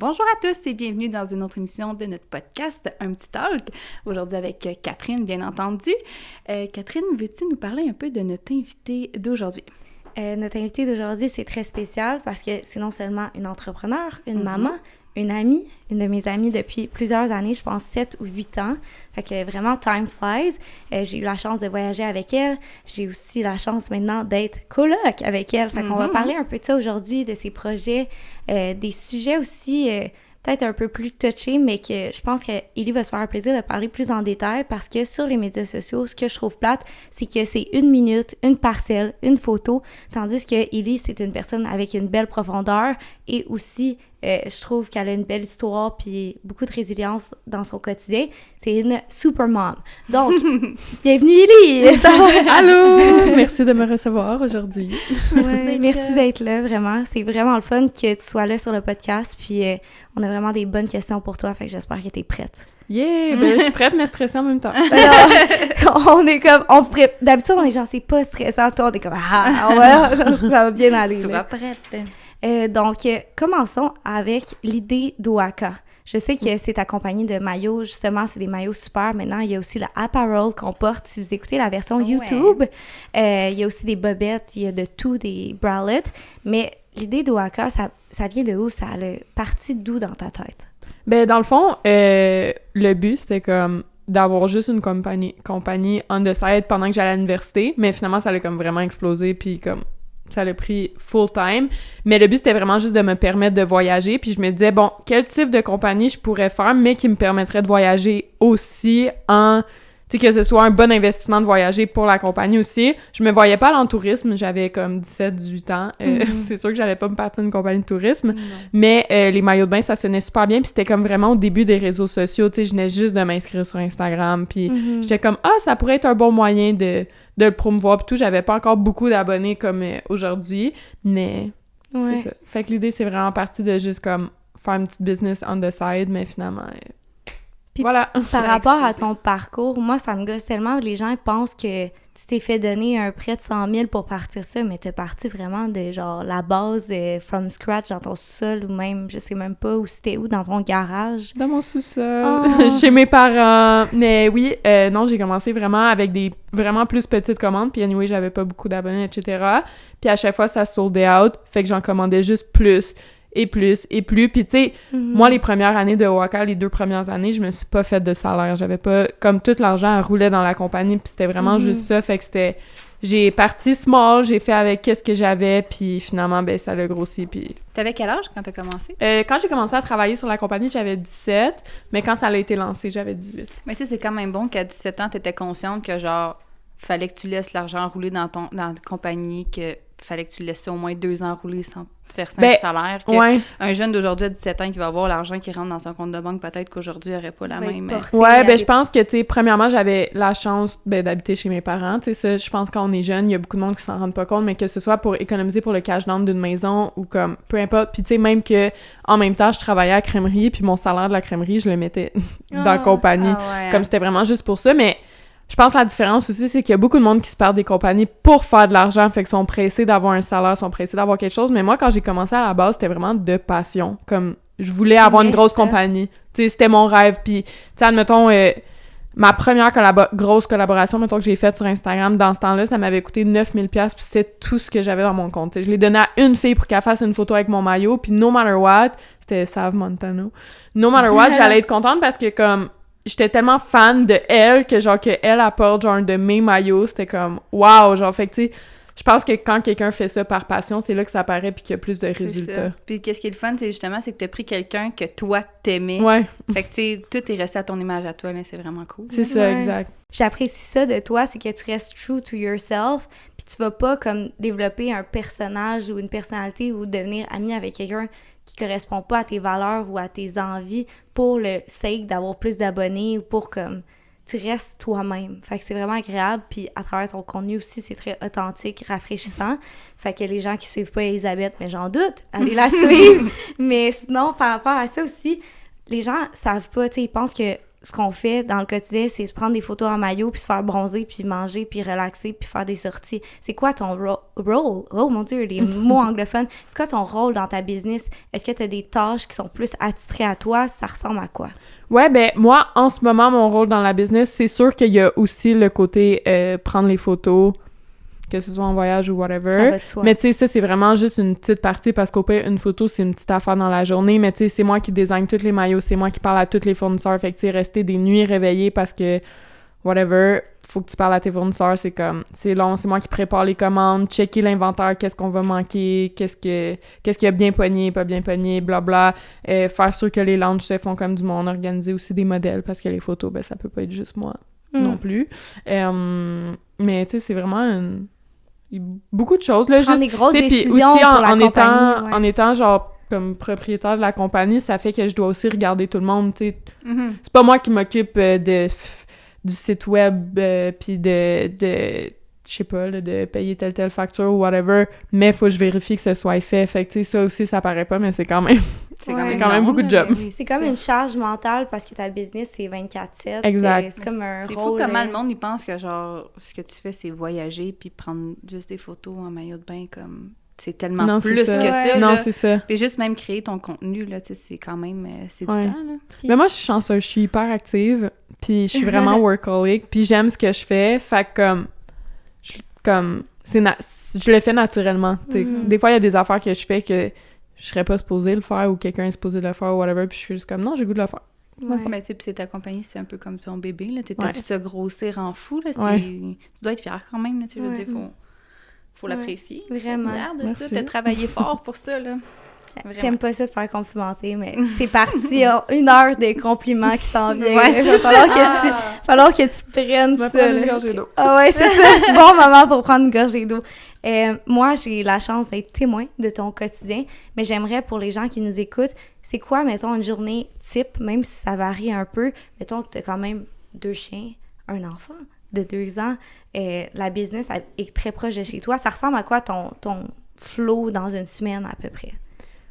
Bonjour à tous et bienvenue dans une autre émission de notre podcast, Un petit talk. Aujourd'hui avec Catherine, bien entendu. Catherine, veux-tu nous parler un peu de notre invitée d'aujourd'hui? Notre invitée d'aujourd'hui, c'est très spécial parce que c'est non seulement une entrepreneure, une maman, une amie, une de mes amies depuis plusieurs années, je pense 7 ou 8 ans. Fait que vraiment, time flies. J'ai eu la chance de voyager avec elle. J'ai aussi la chance maintenant d'être coloc avec elle. Fait qu'on va parler un peu de ça aujourd'hui, de ses projets, des sujets aussi peut-être un peu plus touchés, mais que je pense qu'Élie va se faire un plaisir de parler plus en détail parce que sur les médias sociaux, ce que je trouve plate, c'est que c'est 1 minute, une parcelle, une photo, tandis que Élie, c'est une personne avec une belle profondeur et aussi, je trouve qu'elle a une belle histoire puis beaucoup de résilience dans son quotidien. C'est une super mom. Donc, bienvenue Élie! Ça va? Allô! Merci de me recevoir aujourd'hui. Merci d'être là, vraiment. C'est vraiment le fun que tu sois là sur le podcast puis on a vraiment des bonnes questions pour toi, fait que j'espère que t'es prête. Yeah! Ben, je suis prête, mais stressée en même temps. Alors, on est comme, d'habitude, on est genre, c'est pas stressant, toi, on est comme, ça va bien aller. Sois prête. Donc, commençons avec l'idée d'Oaka. Je sais que c'est accompagné de maillots, justement, c'est des maillots super. Maintenant, il y a aussi le apparel qu'on porte. Si vous écoutez la version YouTube, il y a aussi des bobettes, il y a de tout, des bralettes. Mais l'idée d'Oaka, ça vient de où? Ça a parti d'où dans ta tête? Ben, dans le fond, le but, c'était comme d'avoir juste une compagnie on the side pendant que j'allais à l'université. Mais finalement, ça allait comme vraiment exploser, puis comme ça l'a pris full time. Mais le but, c'était vraiment juste de me permettre de voyager. Puis je me disais, bon, quel type de compagnie je pourrais faire, mais qui me permettrait de voyager aussi tu sais, que ce soit un bon investissement de voyager pour la compagnie aussi. Je me voyais pas aller en tourisme, j'avais comme 17-18 ans. C'est sûr que j'allais pas me partir d'une compagnie de tourisme, mais les maillots de bain, ça sonnait super bien, puis c'était comme vraiment au début des réseaux sociaux, tu sais, je venais juste de m'inscrire sur Instagram, puis j'étais comme, ça pourrait être un bon moyen de le promouvoir, puis tout. J'avais pas encore beaucoup d'abonnés comme aujourd'hui, mais c'est ça. Fait que l'idée, c'est vraiment parti de juste comme faire une petite business on the side, mais finalement... Puis voilà. Par rapport à ton parcours, moi, ça me gosse tellement. Les gens pensent que tu t'es fait donner un prêt de 100 000 pour partir ça, mais t'es parti vraiment de, genre, la base from scratch dans ton sous-sol ou même, je sais même pas où c'était où, dans ton garage. Dans mon sous-sol, chez mes parents. Mais oui, non, j'ai commencé vraiment avec des vraiment plus petites commandes. Puis anyway, j'avais pas beaucoup d'abonnés, etc. Puis à chaque fois, ça sold out. Fait que j'en commandais juste plus. Et plus, et plus. Puis, tu sais, moi, les premières années de Oaka, les 2 premières années, je me suis pas fait de salaire. J'avais pas... Comme tout l'argent roulait dans la compagnie, puis c'était vraiment juste ça. Fait que c'était... J'ai parti small, j'ai fait avec qu'est-ce que j'avais, puis finalement, ben ça l'a grossi, puis... T'avais quel âge quand t'as commencé? Quand j'ai commencé à travailler sur la compagnie, j'avais 17, mais quand ça a été lancé, j'avais 18. Mais tu sais, c'est quand même bon qu'à 17 ans, t'étais consciente que, genre, fallait que tu laisses l'argent rouler dans la compagnie, que fallait que tu laisses ça au moins 2 ans rouler sans te verser un salaire. Un jeune d'aujourd'hui à 17 ans qui va avoir l'argent qui rentre dans son compte de banque, peut-être qu'aujourd'hui, il n'aurait pas la même... je pense que, tu sais, premièrement, j'avais la chance d'habiter chez mes parents. Tu sais, ça, je pense quand on est jeune, il y a beaucoup de monde qui s'en rendent pas compte, mais que ce soit pour économiser pour le cash down d'une maison ou comme, peu importe. Puis, tu sais, même que en même temps, je travaillais à la crèmerie, puis mon salaire de la crèmerie, je le mettais dans la compagnie. Comme c'était vraiment juste pour ça, mais... Je pense que la différence aussi, c'est qu'il y a beaucoup de monde qui se perd des compagnies pour faire de l'argent, fait qu'ils sont pressés d'avoir un salaire, sont pressés d'avoir quelque chose. Mais moi, quand j'ai commencé à la base, c'était vraiment de passion. Comme, je voulais avoir une grosse compagnie. Tu sais, c'était mon rêve. Puis, tu sais, admettons, ma première grosse collaboration, mettons, que j'ai faite sur Instagram, dans ce temps-là, ça m'avait coûté 9 000 $, puis c'était tout ce que j'avais dans mon compte. T'sais, je l'ai donné à une fille pour qu'elle fasse une photo avec mon maillot, puis no matter what, c'était Sav Montano. No matter what, j'allais être contente parce que, comme... J'étais tellement fan de elle que genre que elle apporte genre de mes maillots, c'était comme wow, genre fait que tu sais, je pense que quand quelqu'un fait ça par passion, c'est là que ça apparaît puis qu'il y a plus de résultats. Puis qu'est-ce qui est le fun, c'est justement c'est que t'as pris quelqu'un que toi t'aimais. Ouais. Fait que tu sais, tout est resté à ton image à toi là, c'est vraiment cool. C'est ça, exact. J'apprécie ça de toi, c'est que tu restes true to yourself, puis tu vas pas comme développer un personnage ou une personnalité ou devenir ami avec quelqu'un qui correspond pas à tes valeurs ou à tes envies pour le sake d'avoir plus d'abonnés ou pour comme tu restes toi-même. Fait que c'est vraiment agréable, puis à travers ton contenu aussi, c'est très authentique, rafraîchissant. Fait que les gens qui suivent pas Elisabeth, mais j'en doute, allez la suivre. Mais sinon, par rapport à ça aussi, les gens savent pas, tu sais, ils pensent que ce qu'on fait dans le quotidien, c'est se prendre des photos en maillot, puis se faire bronzer, puis manger, puis relaxer, puis faire des sorties. C'est quoi ton rôle? Oh mon Dieu, les mots anglophones. C'est quoi ton rôle dans ta business? Est-ce que tu as des tâches qui sont plus attitrées à toi? Ça ressemble à quoi? Ouais, ben moi, en ce moment, mon rôle dans la business, c'est sûr qu'il y a aussi le côté prendre les photos, que ce soit en voyage ou whatever. Ça va de soi. Mais tu sais, ça, c'est vraiment juste une petite partie parce qu'au pire, une photo, c'est une petite affaire dans la journée. Mais tu sais, c'est moi qui design tous les maillots, c'est moi qui parle à tous les fournisseurs. Fait que tu sais, rester des nuits réveillées parce que, whatever, faut que tu parles à tes fournisseurs, c'est comme, c'est long, c'est moi qui prépare les commandes, checker l'inventaire, qu'est-ce qu'on va manquer, qu'est-ce qui a bien pogné, pas bien pogné, blabla. Faire sûr que les launches se font comme du monde, organiser aussi des modèles parce que les photos, ben ça peut pas être juste moi non plus. Mais tu sais, c'est vraiment beaucoup de choses là, prendre des grosses décisions puis aussi pour la compagnie, en étant genre comme propriétaire de la compagnie, ça fait que je dois aussi regarder tout le monde, tu sais. C'est pas moi qui m'occupe du site web puis de je sais pas là, de payer telle facture ou whatever, mais faut que je vérifie que ce soit fait. Fait que tu sais, ça aussi ça paraît pas, mais c'est quand même c'est quand même beaucoup de job. C'est comme une charge mentale parce que ta business, c'est 24/7. Exact. C'est comme un c'est rôle... fou comment le monde, il pense que, genre, ce que tu fais, c'est voyager puis prendre juste des photos en maillot de bain, comme... C'est tellement plus que ça, non, là. c'est ça. Puis juste même créer ton contenu, là, tu sais, c'est quand même... c'est du temps, là. Puis... Mais moi, je suis chanceuse. Je suis hyper active, puis je suis vraiment workaholic, puis j'aime ce que je fais. Fait que, je le fais naturellement, tu sais. Des fois, il y a des affaires que je fais que je serais pas supposée le faire ou quelqu'un est supposé le faire ou whatever, puis je suis juste comme, non, j'ai le goût de le faire. Ouais. Mais tu sais, puis c'est ta compagnie, c'est un peu comme ton bébé, là. T'as vu ça grossir en fou, là. Tu dois être fière quand même, là. Tu sais, je veux dire, faut l'apprécier. Vraiment. Regarde ça, t'as travaillé fort pour ça, là. Vraiment. T'aimes pas ça de faire complimenter, mais c'est parti. 1 heure de compliments qui s'en viennent. Ouais, il va falloir que tu prennes ça. Prendre une gorgée d'eau. Ah ouais, c'est ça. C'est bon moment pour prendre une gorgée d'eau. Moi, j'ai la chance d'être témoin de ton quotidien, mais j'aimerais pour les gens qui nous écoutent, c'est quoi, mettons, une journée type, même si ça varie un peu. Mettons que t'as quand même 2 chiens, un enfant de 2 ans. La business est très proche de chez toi. Ça ressemble à quoi ton flow dans une semaine à peu près?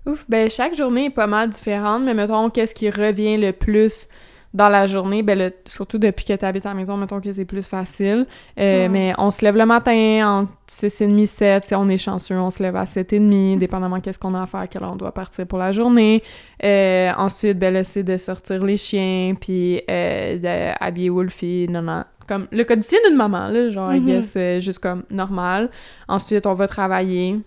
Ouf, ben chaque journée est pas mal différente, mais mettons, qu'est-ce qui revient le plus dans la journée? Ben surtout depuis que tu habites à la maison, mettons que c'est plus facile. Mais on se lève le matin entre 6h30, 7, si on est chanceux, on se lève à 7h30, dépendamment qu'est-ce qu'on a à faire, à quelle heure on doit partir pour la journée. Ensuite, ben là, c'est de sortir les chiens, puis d'habiller Wolfie, non. Comme le quotidien d'une maman, là, genre, I guess, juste comme normal. Ensuite, on va travailler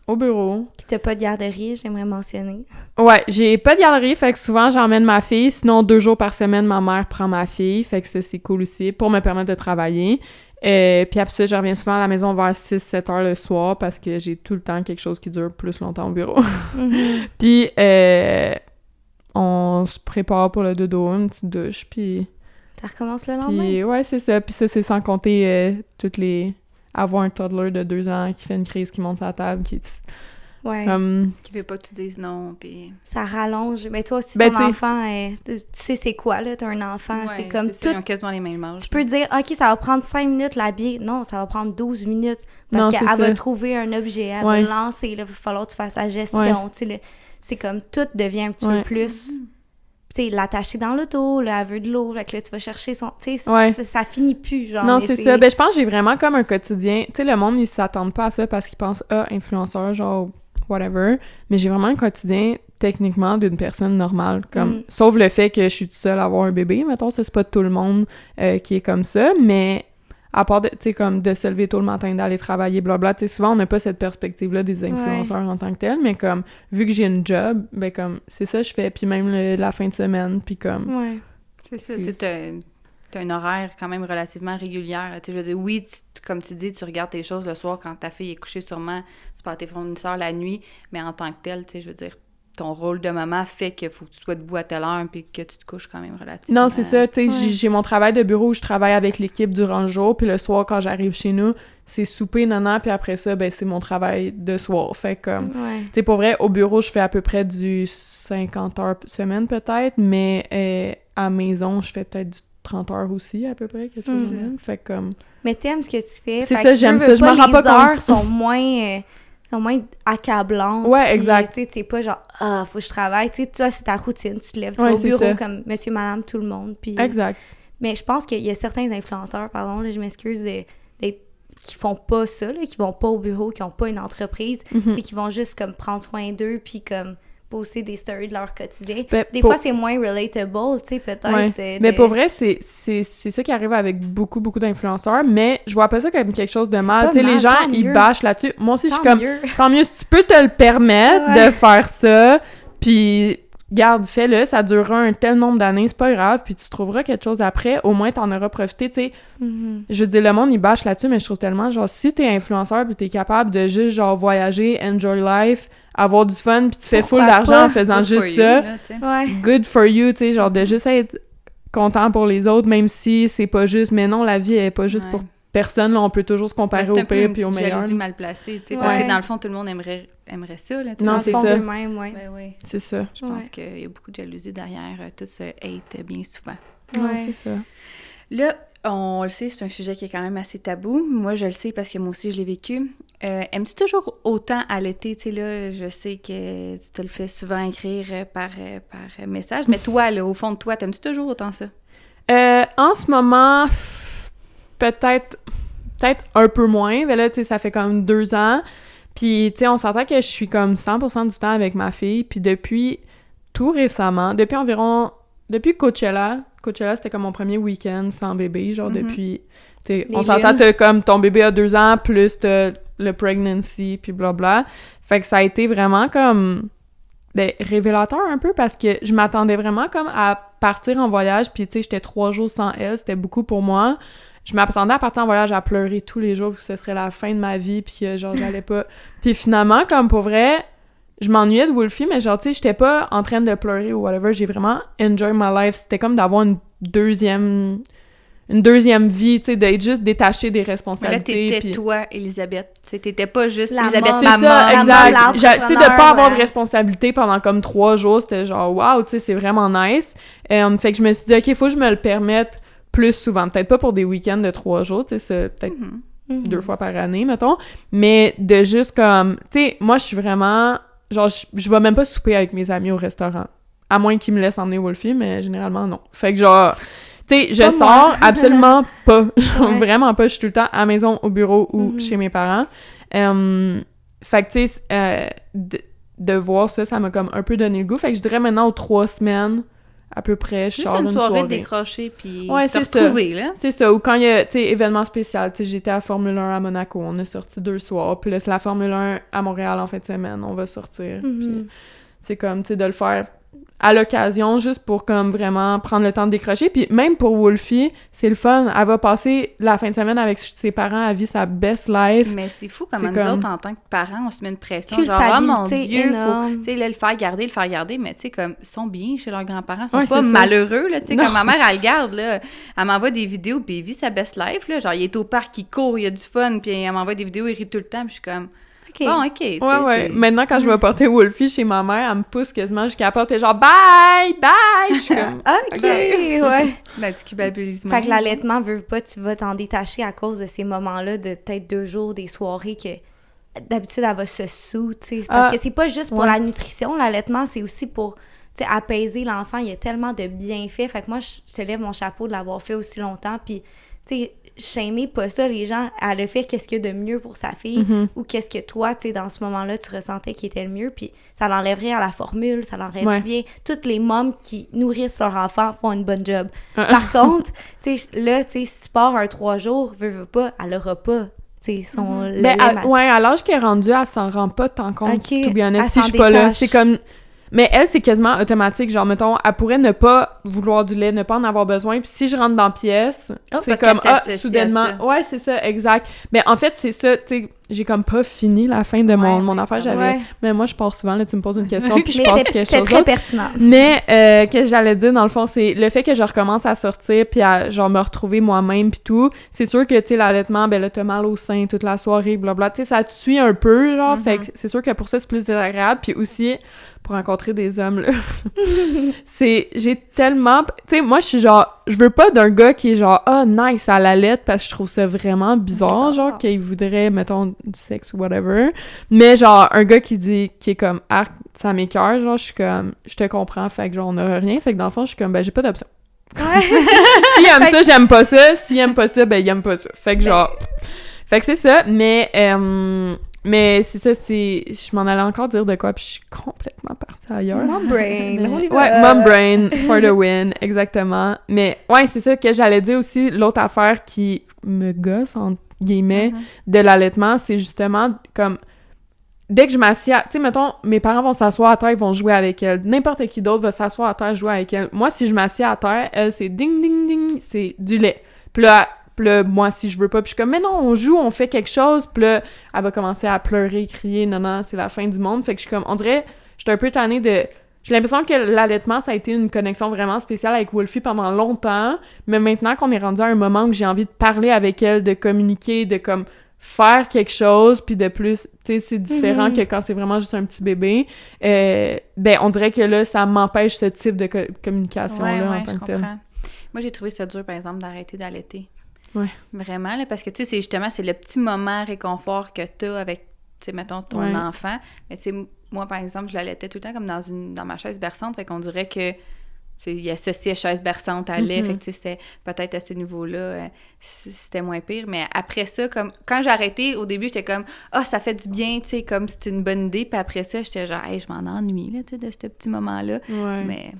au bureau. Puis t'as pas de garderie, j'aimerais mentionner. Ouais, j'ai pas de garderie, fait que souvent j'emmène ma fille. Sinon, 2 jours par semaine, ma mère prend ma fille. Fait que ça, c'est cool aussi pour me permettre de travailler. Puis après ça, je reviens souvent à la maison vers 6-7 heures le soir parce que j'ai tout le temps quelque chose qui dure plus longtemps au bureau. Puis on se prépare pour le dodo, une petite douche, puis... Ça recommence le lendemain? Puis ouais, c'est ça. Puis ça, c'est sans compter toutes les... Avoir un toddler de 2 ans qui fait une crise, qui monte à la table, qui veut pas que tu dises non, puis... Ça rallonge. Mais toi aussi, ton enfant, tu sais c'est quoi, là? T'as un enfant, c'est comme tout... Ils ont quasiment les mêmes âges. Tu peux dire, OK, ça va prendre 5 minutes l'habiller. Non, ça va prendre 12 minutes. Parce qu'elle va trouver un objet, elle va le lancer, il va falloir que tu fasses la gestion. Tu sais, c'est comme tout devient un petit peu plus... Tu sais, l'attacher dans l'auto, là, elle veut de l'eau, fait que là, tu vas chercher son... Tu sais, ça finit plus, genre. Non, c'est ça. Ben, je pense que j'ai vraiment comme un quotidien... Tu sais, le monde, ils s'attendent pas à ça parce qu'ils pensent, influenceur, genre, whatever. Mais j'ai vraiment un quotidien, techniquement, d'une personne normale. Comme, sauf le fait que je suis toute seule à avoir un bébé, mettons, ça, c'est pas tout le monde qui est comme ça, mais... À part, tu sais, comme de se lever tôt le matin, d'aller travailler, blablabla. Tu sais, souvent, on n'a pas cette perspective-là des influenceurs en tant que tel, mais comme, vu que j'ai une job, ben comme, c'est ça que je fais, puis même la fin de semaine, puis comme... Ouais. C'est ça, tu sais, t'as un horaire quand même relativement régulière. Tu sais, je veux dire, oui, comme tu dis, tu regardes tes choses le soir quand ta fille est couchée, sûrement, tu pars tes fournisseurs la nuit, mais en tant que tel, tu sais, je veux dire, ton rôle de maman fait qu'il faut que tu sois debout à telle heure puis que tu te couches quand même relativement. Non, c'est ça, tu sais, j'ai mon travail de bureau où je travaille avec l'équipe durant le jour, puis le soir, quand j'arrive chez nous, c'est souper, nanan, puis après ça, ben c'est mon travail de soir. Fait comme, tu sais, pour vrai, au bureau, je fais à peu près du 50 heures semaine peut-être, mais à la maison, je fais peut-être du 30 heures aussi, à peu près, quelque chose de même. Fait comme... Mais t'aimes ce que tu fais. C'est ça, j'aime ça, je m'en rends pas compte. Les heures sont moins... sont moins accablantes. Ouais, exact. Tu sais, t'es pas genre, faut que je travaille. Tu sais, toi, c'est ta routine. Tu te lèves, tu vas au bureau comme monsieur, madame, tout le monde. Puis... Exact. Mais je pense qu'il y a certains influenceurs, pardon, là, je m'excuse, qui font pas ça, là, qui vont pas au bureau, qui ont pas une entreprise, tu sais, qui vont juste comme prendre soin d'eux, puis comme poster des stories de leur quotidien. Des fois, c'est moins relatable, tu sais, peut-être. Ouais. Mais pour vrai, c'est ça qui arrive avec beaucoup d'influenceurs, mais je vois pas ça comme quelque chose de mal. Tu sais, les gens, ils bâchent là-dessus. Moi aussi, je suis comme, tant mieux si tu peux te le permettre de faire ça, puis... Garde, fais-le, ça durera un tel nombre d'années, c'est pas grave, puis tu trouveras quelque chose après, au moins t'en auras profité, tu sais. Je veux dire, le monde, il bâche là-dessus, mais je trouve tellement, genre, si t'es influenceur pis t'es capable de juste, genre, voyager, enjoy life, avoir du fun, pis tu fais full d'argent en faisant juste ça, good for you, tu sais, genre, de juste être content pour les autres, même si c'est pas juste, mais non, la vie, elle est pas juste pour personne, là, on peut toujours se comparer au pire puis au meilleur. C'est un peu jalousie mal placée, tu sais, parce que dans le fond, tout le monde aimerait ça, là. Non, c'est ça. D'eux-mêmes, oui. C'est ça. Je pense qu'il y a beaucoup de jalousie derrière tout ce hate, bien souvent. Ouais, c'est ça. Là, on le sait, c'est un sujet qui est quand même assez tabou. Moi, je le sais parce que moi aussi, je l'ai vécu. Aimes-tu toujours autant allaiter? Tu sais, là, je sais que tu te le fais souvent écrire par message, mais toi, là, au fond de toi, t'aimes-tu toujours autant ça? En ce moment... Peut-être un peu moins, mais là, tu sais, ça fait comme 2 ans. Puis, tu sais, on s'entend que je suis comme 100% du temps avec ma fille. Puis depuis tout récemment, depuis Coachella, c'était comme mon premier week-end sans bébé, genre depuis... Tu sais, on s'entend, t'as comme ton bébé a 2 ans, plus t'as le pregnancy, puis blabla. Fait que ça a été vraiment comme... révélateur un peu, parce que je m'attendais vraiment comme à partir en voyage, puis tu sais, j'étais 3 jours sans elle, c'était beaucoup pour moi. Je m'attendais à partir en voyage à pleurer tous les jours, que ce serait la fin de ma vie, puis que, genre, j'allais pas... Puis finalement, comme pour vrai, je m'ennuyais de Wolfie, mais genre, tu sais, j'étais pas en train de pleurer ou whatever, j'ai vraiment enjoy my life. C'était comme d'avoir une deuxième vie, tu sais, d'être juste détachée des responsabilités. Mais là, t'étais toi, Elisabeth. Tu sais, t'étais pas juste Elisabeth, maman. C'est ça, exact. Tu sais, de pas avoir de responsabilité pendant comme 3 jours, c'était genre, wow, tu sais, c'est vraiment nice. Fait que je me suis dit, OK, faut que je me le permette plus souvent. Peut-être pas pour des week-ends de 3 jours, tu sais, c'est peut-être 2 fois par année, mettons. Mais de juste comme... Tu sais, moi, je suis vraiment... Genre, je vais même pas souper avec mes amis au restaurant. À moins qu'ils me laissent emmener Wolfie, mais généralement, non. Fait que genre... Tu sais, je sors absolument pas. Vraiment pas. Je suis tout le temps à la maison, au bureau ou chez mes parents. Fait que, tu sais, de voir ça m'a comme un peu donné le goût. Fait que je dirais maintenant aux 3 semaines... à peu près, je sors d'une soirée. Juste une soirée décrochée, puis te retrouver, là. C'est ça, ou quand il y a, tu sais, événement spécial, tu sais, j'étais à Formule 1 à Monaco, on a sorti 2 soirs, puis là, c'est la Formule 1 à Montréal en fin de semaine, on va sortir, puis c'est comme, tu sais, de le faire à l'occasion, juste pour comme vraiment prendre le temps de décrocher. Puis même pour Wolfie, c'est le fun. Elle va passer la fin de semaine avec ses parents, elle vit sa best life. Mais c'est fou comment nous autres, en tant que parents, on se met une pression. Genre, oh mon Dieu, faut, tu sais, le faire garder. Mais tu sais, comme, ils sont bien chez leurs grands-parents, ils sont pas malheureux, là. Tu sais, comme ma mère, elle le garde, là. Elle m'envoie des vidéos, puis il vit sa best life, là. Genre, il est au parc, il court, il a du fun, puis elle m'envoie des vidéos, il rit tout le temps, puis je suis comme... Okay. Bon, OK. Ouais. Maintenant, quand je vais porter Wolfie chez ma mère, elle me pousse quasiment jusqu'à la porte, puis genre, bye! Je suis comme, OK, ouais. Ben, du culpabilisme. Fait que l'allaitement, veut pas, tu vas t'en détacher à cause de ces moments-là, de peut-être 2 jours, des soirées que d'habitude, elle va se sous, tu sais. Parce que c'est pas juste pour la nutrition, l'allaitement, c'est aussi pour, tu sais, apaiser l'enfant. Il y a tellement de bienfaits. Fait que moi, je te lève mon chapeau de l'avoir fait aussi longtemps, puis, tu sais, shamer pas ça, les gens, à le fait qu'est-ce qu'il y a de mieux pour sa fille, ou qu'est-ce que toi, tu sais, dans ce moment-là, tu ressentais qui était le mieux, puis ça l'enlèverait à la formule, ça l'enlèverait bien. Toutes les mômes qui nourrissent leur enfant font une bonne job. Par contre, tu sais, là, tu sais, si tu pars un 3 jours, veux pas, elle aura pas, tu sais, son lait. À l'âge qu'elle est rendue, elle s'en rend pas tant compte, to be honest, si je suis pas détache. là. C'est comme... Mais elle, c'est quasiment automatique. Genre, mettons, elle pourrait ne pas vouloir du lait, ne pas en avoir besoin. Puis si je rentre dans la pièce, c'est comme, soudainement... Ouais, c'est ça, exact. Mais en fait, c'est ça, tu sais, j'ai comme pas fini la fin de mon affaire. J'avais... Mais moi, je pars souvent, là, tu me poses une question, puis je pense quelque chose. C'est très pertinent. Mais, qu'est-ce que j'allais dire, dans le fond, c'est le fait que je recommence à sortir, puis à, genre, me retrouver moi-même, puis tout. C'est sûr que, tu sais, l'allaitement, ben là, t'as mal au sein toute la soirée, blablabla. Tu sais, ça te suit un peu, genre. Fait que c'est sûr que pour ça, c'est plus désagréable. Puis aussi... pour rencontrer des hommes, là. J'ai tellement... Tu sais, moi, je suis genre... Je veux pas d'un gars qui est genre, nice, à la lettre, parce que je trouve ça vraiment bizarre, genre, qu'il voudrait, mettons, du sexe ou whatever. Mais genre, un gars qui est comme « arc, ça m'écoeure », genre, je suis comme « je te comprends », fait que genre, on n'aura rien. Fait que dans le fond, je suis comme « ben, j'ai pas d'option. » S'il aime ça, j'aime pas ça. S'il aime pas ça, ben, il aime pas ça. Fait que genre... Fait que c'est ça, mais c'est ça, je m'en allais encore dire de quoi, puis je suis complètement partie ailleurs. Mom brain, on y va! Ouais, mom brain, for the win, exactement. Mais ouais, c'est ça que j'allais dire aussi, l'autre affaire qui me gosse, entre guillemets, de l'allaitement, c'est justement comme... Dès que je m'assieds, tu sais, mettons, mes parents vont s'asseoir à terre, ils vont jouer avec elle. N'importe qui d'autre va s'asseoir à terre, jouer avec elle. Moi, si je m'assieds à terre, elle, c'est ding, ding, ding, c'est du lait. Puis là, moi, si je veux pas, puis je suis comme, mais non, on joue, on fait quelque chose, puis là, elle va commencer à pleurer, crier, non, c'est la fin du monde. Fait que je suis comme, on dirait, j'étais un peu tannée de... J'ai l'impression que l'allaitement, ça a été une connexion vraiment spéciale avec Wolfie pendant longtemps, mais maintenant qu'on est rendu à un moment où j'ai envie de parler avec elle, de communiquer, de comme faire quelque chose, puis de plus, tu sais, c'est différent que quand c'est vraiment juste un petit bébé, ben, on dirait que là, ça m'empêche ce type de communication-là en tant que tel. Moi, j'ai trouvé ça dur, par exemple, d'arrêter d'allaiter. Ouais. Vraiment, là, parce que, tu sais, c'est le petit moment réconfort que t'as avec, tu sais, mettons, ton enfant. Mais, tu sais, moi, par exemple, je l'allaitais tout le temps comme dans ma chaise berçante, fait qu'on dirait que, il associait chaise berçante à lait, fait que, tu sais, c'était peut-être à ce niveau-là, c'était moins pire. Mais après ça, comme, quand j'ai arrêté, au début, j'étais comme, ça fait du bien, tu sais, comme c'est une bonne idée. Puis après ça, j'étais genre, je m'en ennuie, là, tu sais, de ce petit moment-là. Ouais. Mais...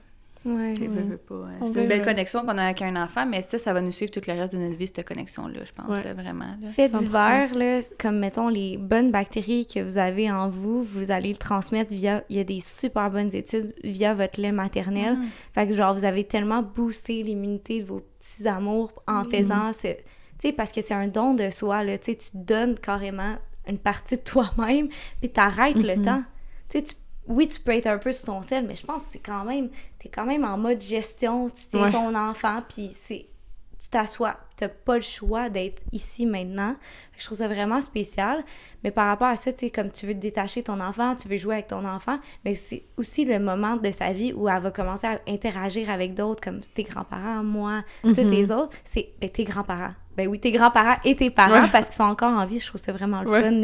Ouais. Veux pas. C'est une belle connexion qu'on a avec un enfant, mais ça va nous suivre tout le reste de notre vie, cette connexion-là, je pense, là, vraiment. Là. Fait divers, là, comme, mettons, les bonnes bactéries que vous avez en vous, vous allez le transmettre via... Il y a des super bonnes études via votre lait maternel. Fait que, genre, vous avez tellement boosté l'immunité de vos petits amours en faisant ce... Tu sais, parce que c'est un don de soi, là. Tu sais, tu donnes carrément une partie de toi-même, puis t'arrêtes le temps. Tu sais, oui, tu peux être un peu sur ton sel, mais je pense que t'es quand même en mode gestion, tu tiens ton enfant, puis tu t'assois, t'as pas le choix d'être ici maintenant. Je trouve ça vraiment spécial, mais par rapport à ça, tu sais, comme tu veux te détacher de ton enfant, tu veux jouer avec ton enfant, mais c'est aussi le moment de sa vie où elle va commencer à interagir avec d'autres, comme tes grands-parents, moi, tous les autres, c'est tes grands-parents. Ben oui, tes grands-parents et tes parents, parce qu'ils sont encore en vie, je trouve ça vraiment le fun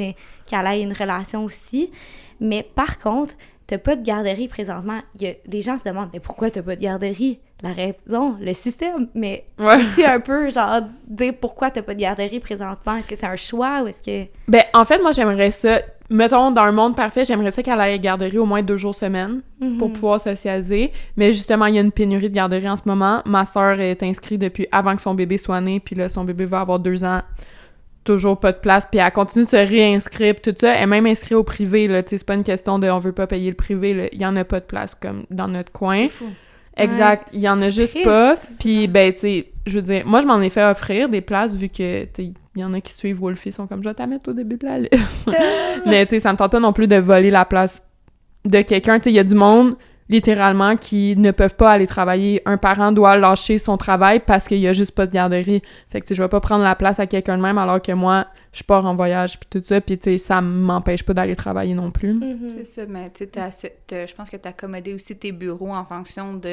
qu'elle ait une relation aussi. Mais par contre, t'as pas de garderie présentement. Les gens se demandent, mais pourquoi t'as pas de garderie? La raison, le système. Mais peux-tu un peu, genre, dire pourquoi t'as pas de garderie présentement? Est-ce que c'est un choix ou est-ce que... Ben, en fait, moi, j'aimerais ça... Mettons, dans un monde parfait, j'aimerais ça qu'elle ait une garderie au moins 2 jours semaine pour pouvoir socialiser. Mais justement, il y a une pénurie de garderie en ce moment. Ma sœur est inscrite depuis avant que son bébé soit né, puis là, son bébé va avoir 2 ans. Toujours pas de place, puis elle continue de se réinscrire, puis tout ça, elle est même inscrite au privé, là, tu sais, c'est pas une question de on veut pas payer le privé, là, il y en a pas de place, comme, dans notre coin. C'est fou. Exact, il y en a juste triste, pas, puis ben, tu sais, je veux dire, moi, je m'en ai fait offrir des places, vu que, tu sais, il y en a qui suivent Wolfie, sont comme, je vais t'en mettre au début de la liste. Mais, tu sais, ça me tente pas non plus de voler la place de quelqu'un, tu sais, il y a du monde... littéralement, qui ne peuvent pas aller travailler. Un parent doit lâcher son travail parce qu'il y a juste pas de garderie. Fait que, tu sais, je vais pas prendre la place à quelqu'un de même alors que moi, je pars en voyage puis tout ça, puis tu sais, ça m'empêche pas d'aller travailler non plus. C'est ça, mais tu sais, je pense que t'as accommodé aussi tes bureaux en fonction du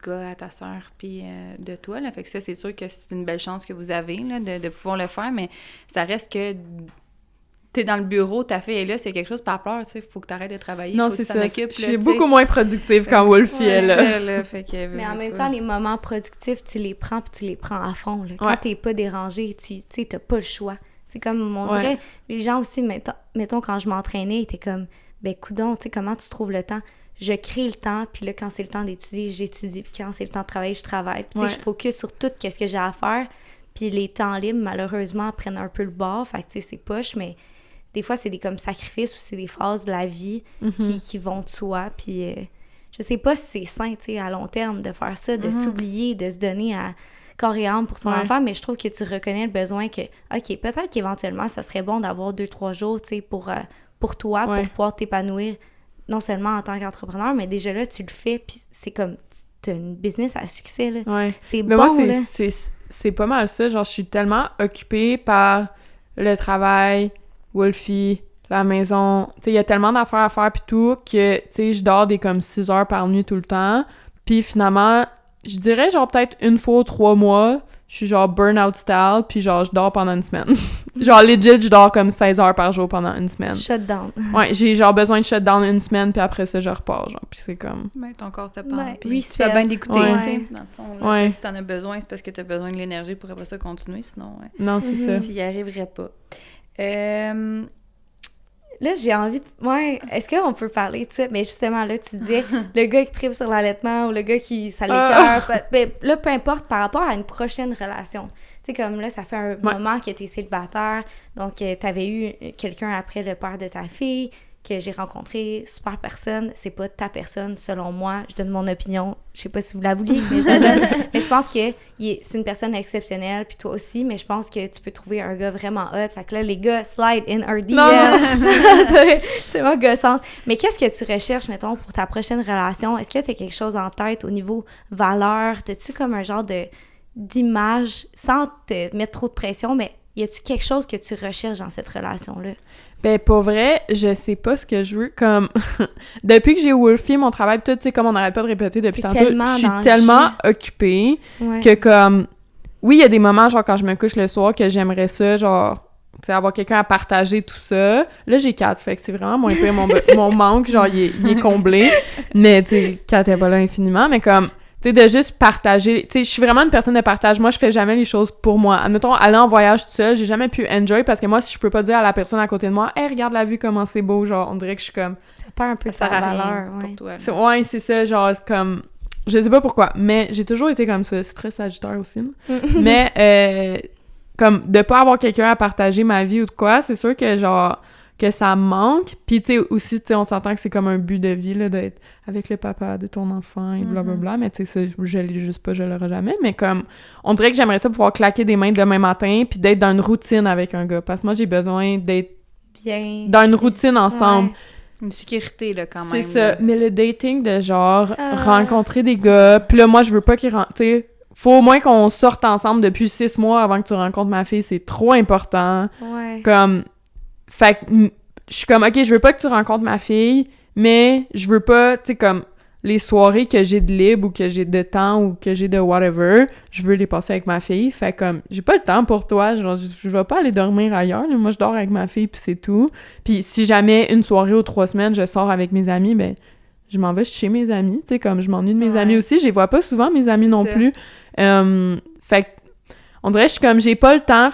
gars à ta sœur puis de toi, là. Fait que ça, c'est sûr que c'est une belle chance que vous avez, là, de pouvoir le faire, mais ça reste que... T'es dans le bureau, ta fille est là, c'est quelque chose par peur, tu sais, faut que t'arrêtes de travailler, non, faut que c'est tu t'en occupes. Je suis beaucoup moins productive quand Wolfie est là. Mais en même temps, les moments productifs, tu les prends puis tu les prends à fond, là. Quand t'es pas dérangé, tu sais, t'as pas le choix. C'est comme, on dirait, les gens aussi, mettons, quand je m'entraînais, ils étaient comme, ben, coudonc, tu sais, comment tu trouves le temps? Je crée le temps, puis là, quand c'est le temps d'étudier, j'étudie, puis quand c'est le temps de travailler, je travaille. Puis, tu sais, je focus sur tout ce que j'ai à faire, puis les temps libres, malheureusement, prennent un peu le bord, fait que, tu sais, c'est poche, mais... Des fois, c'est des comme sacrifices ou c'est des phases de la vie qui vont de soi. Puis je sais pas si c'est sain, tu sais, à long terme, de faire ça, de s'oublier, de se donner à corps et âme pour son enfant. Mais je trouve que tu reconnais le besoin que, OK, peut-être qu'éventuellement, ça serait bon d'avoir 2-3 jours, tu sais, pour toi, pour pouvoir t'épanouir, non seulement en tant qu'entrepreneur, mais déjà là, tu le fais, puis c'est comme, t'as une business à succès, là. Ouais. C'est mais bon, moi, là. C'est pas mal ça. Genre, je suis tellement occupée par le travail... Wolfie, la maison, tu sais, il y a tellement d'affaires à faire pis tout que, tu sais, je dors des comme 6 heures par nuit tout le temps. Puis finalement, je dirais genre peut-être une fois ou 3 mois je suis genre burn-out style, puis genre, je dors pendant une semaine. Genre, legit, je dors comme 16 heures par jour pendant une semaine. Shutdown. Ouais, j'ai genre besoin de shutdown une semaine, puis après ça, je repars, genre, puis c'est comme... Ben, ton corps te parle, puis reset. tu fais bien d'écouter, Ouais. tu sais. Dans le fond, là, Ouais. si t'en as besoin, c'est parce que t'as besoin de l'énergie pour après ça continuer, sinon, Non, c'est ça. tu y arriverais pas. Là, j'ai envie de... Ouais, est-ce qu'on peut parler de ça? Mais justement, là, tu disais, le gars qui tripe sur l'allaitement ou le gars qui... ça l'écoeure. Ben, là, peu importe, par rapport à une prochaine relation. Tu sais, comme là, ça fait un moment que t'es célibataire, donc t'avais eu quelqu'un après le père de ta fille, que j'ai rencontré, super personne, c'est pas ta personne, selon moi. Je donne mon opinion. Je sais pas si vous la vouliez, mais je la donne. Mais je pense que c'est une personne exceptionnelle, puis toi aussi, mais je pense que tu peux trouver un gars vraiment hot. Fait que là, les gars, slide in our DM. C'est vraiment gossante. Mais qu'est-ce que tu recherches, mettons, pour ta prochaine relation? Est-ce que tu as quelque chose en tête au niveau valeur? T'as-tu comme un genre d'image, sans te mettre trop de pression, mais y a-tu quelque chose que tu recherches dans cette relation-là? Ben, pour vrai, je sais pas ce que je veux. Comme, depuis que j'ai Wolfie, mon travail, tout, tu sais, comme on n'arrête pas de répéter depuis tantôt, je suis tellement occupée que, comme, oui, il y a des moments, genre, quand je me couche le soir, que j'aimerais ça, genre, tu sais, avoir quelqu'un à partager tout ça. Là, j'ai 4, fait que c'est vraiment moins pire, mon manque, genre, il est comblé. Mais, tu sais, 4 est pas là infiniment, mais comme... Tu sais, de juste partager. Tu sais, je suis vraiment une personne de partage. Moi, je fais jamais les choses pour moi. Admettons, aller en voyage toute seule, j'ai jamais pu enjoy parce que moi, si je peux pas dire à la personne à côté de moi, « Hey, regarde la vue, comment c'est beau! » Genre, on dirait que je suis comme... Ça perd un peu de sa valeur, pour toi. Ouais, c'est ça, genre, comme... Je sais pas pourquoi, mais j'ai toujours été comme ça. C'est très sagittaire aussi, mais, comme, de pas avoir quelqu'un à partager ma vie ou de quoi, c'est sûr que, genre... que ça manque. Puis, tu sais, aussi, tu sais, on s'entend que c'est comme un but de vie, là, d'être avec le papa de ton enfant et blablabla. Mais, tu sais, ça, je l'ai juste pas, je l'aurai jamais. Mais comme, on dirait que j'aimerais ça pouvoir claquer des mains demain matin puis d'être dans une routine avec un gars. Parce que moi, j'ai besoin d'être dans une routine ensemble. Ouais. Une sécurité, là, quand même. C'est ça. Là. Mais le dating de genre, rencontrer des gars, puis là, moi, je veux pas qu'ils rentrent, tu sais, faut au moins qu'on sorte ensemble depuis 6 mois avant que tu rencontres ma fille. C'est trop important. Ouais. Comme... Fait que je suis comme, OK, je veux pas que tu rencontres ma fille, mais je veux pas, tu sais, comme, les soirées que j'ai de libre ou que j'ai de temps ou que j'ai de whatever, je veux les passer avec ma fille. Fait comme, j'ai pas le temps pour toi, genre, je vais pas aller dormir ailleurs, là. Moi, je dors avec ma fille, puis c'est tout. Puis si jamais une soirée ou 3 semaines, je sors avec mes amis, ben, je m'en vais chez mes amis, tu sais, comme, je m'ennuie de mes amis aussi, je les vois pas souvent, mes amis non plus. Fait que, on dirait, je suis comme, j'ai pas le temps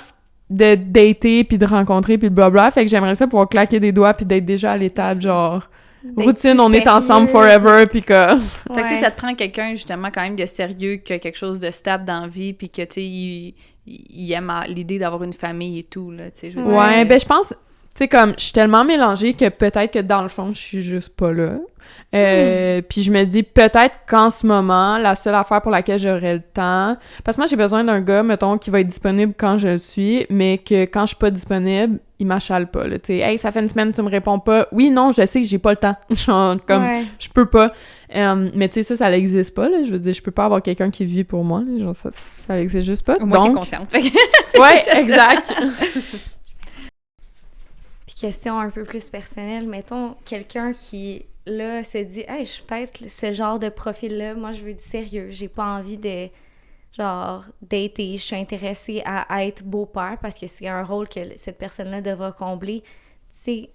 de dater puis de rencontrer puis blablabla, fait que j'aimerais ça pouvoir claquer des doigts puis d'être déjà à l'étape, genre routine, on est ensemble forever puis que... Fait que tu sais, ça te prend quelqu'un justement quand même de sérieux, qui a quelque chose de stable dans la vie puis que tu sais, il aime l'idée d'avoir une famille et tout, là, tu sais, je veux dire. Ouais, ben je pense, tu sais, comme, je suis tellement mélangée que peut-être que dans le fond, je suis juste pas là. Puis je me dis, peut-être qu'en ce moment, la seule affaire pour laquelle j'aurais le temps... Parce que moi, j'ai besoin d'un gars, mettons, qui va être disponible quand je le suis, mais que quand je suis pas disponible, il m'achale pas, là. Tu sais, « Hey, ça fait une semaine, tu me réponds pas. » Oui, non, je sais que j'ai pas le temps. Genre, comme, je peux pas. Mais tu sais, ça n'existe pas, là. Je veux dire, je peux pas avoir quelqu'un qui vit pour moi, là. Genre, ça existe juste pas. Au moins, donc... t'es consciente. Ouais, exact. Puis question un peu plus personnelle, mettons, quelqu'un qui, là, se dit « Hey, je suis peut-être ce genre de profil-là, moi, je veux du sérieux, j'ai pas envie de, genre, dater, je suis intéressée à être beau-père parce que c'est un rôle que cette personne-là devra combler. » Tu sais,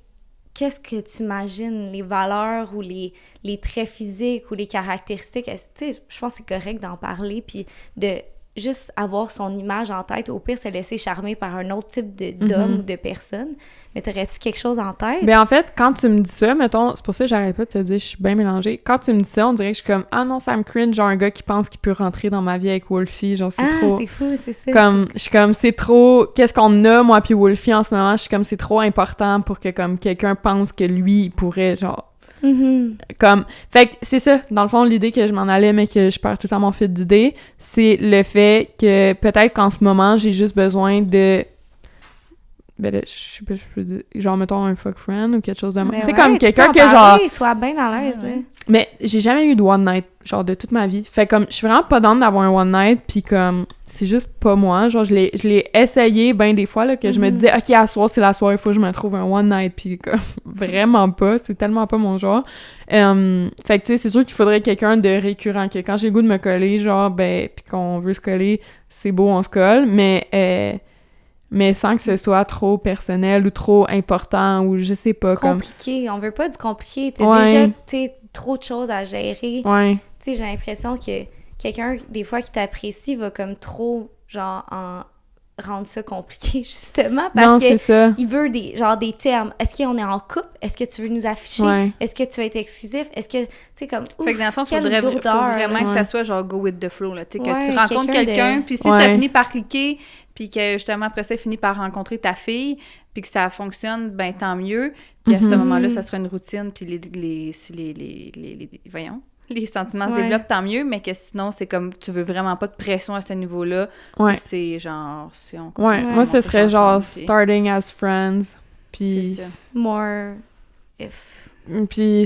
qu'est-ce que tu imagines, les valeurs ou les traits physiques ou les caractéristiques? Tu sais, je pense que c'est correct d'en parler, puis de juste avoir son image en tête, au pire se laisser charmer par un autre type d'homme ou de personne. Mais t'aurais-tu quelque chose en tête? Ben en fait, quand tu me dis ça, mettons, c'est pour ça que j'arrête pas de te dire, je suis bien mélangée. Quand tu me dis ça, on dirait que je suis comme, ah non, ça me cringe, genre un gars qui pense qu'il peut rentrer dans ma vie avec Wolfie, genre c'est trop... Ah, c'est fou, c'est ça. Comme, je suis comme, c'est trop... Qu'est-ce qu'on a, moi puis Wolfie, en ce moment? Je suis comme, c'est trop important pour que, comme, quelqu'un pense que lui, il pourrait, genre... Comme, fait que c'est ça, dans le fond, l'idée que je m'en allais, mais que je perds tout le temps mon fil d'idée, c'est le fait que peut-être qu'en ce moment, j'ai juste besoin de ben là, je peux dire, genre, mettons, un fuck friend ou quelque chose de... Mais tu sais, ouais, comme tu quelqu'un peux que, en genre... parler, sois bien à l'aise. Ouais. Mais j'ai jamais eu de one night, genre, de toute ma vie. Fait comme, je suis vraiment pas down d'avoir un one night, puis comme, c'est juste pas moi. Genre, je l'ai essayé ben des fois, là, que je me disais, OK, à soir, c'est la soirée, il faut que je me trouve un one night, puis comme, vraiment pas. C'est tellement pas mon genre. Fait que, tu sais, c'est sûr qu'il faudrait quelqu'un de récurrent, que quand j'ai le goût de me coller, genre, ben, puis qu'on veut se coller, c'est beau, on se colle, mais sans que ce soit trop personnel ou trop important ou je sais pas, Compliqué. On veut pas du compliqué. T'as Ouais. déjà, tu sais, trop de choses à gérer. Ouais. Tu sais, j'ai l'impression que quelqu'un, des fois, qui t'apprécie va comme trop, genre, en rendre ça compliqué, justement, Non, parce c'est que ça. il veut des termes. Est-ce qu'on est en couple? Est-ce que tu veux nous afficher? Ouais. Est-ce que tu vas être exclusif? Est-ce que, tu sais, comme, Fait que dans le fond, quelle faut vraiment lourdeur, que Ouais. ça soit genre go with the flow, là. Tu sais, que Ouais, tu rencontres quelqu'un, puis si ça Ouais. finit par cliquer, puis que justement après ça, il finit par rencontrer ta fille, puis que ça fonctionne, ben tant mieux. Puis à ce Mhm. moment-là, ça sera une routine, puis si voyons, les sentiments se Ouais. développent, tant mieux, mais que sinon, c'est comme, tu veux vraiment pas de pression à ce niveau-là. Ouais. C'est genre, on Ouais. continue, Moi, on ce couche serait genre ensemble, puis starting as friends. Puis c'est ça. more if.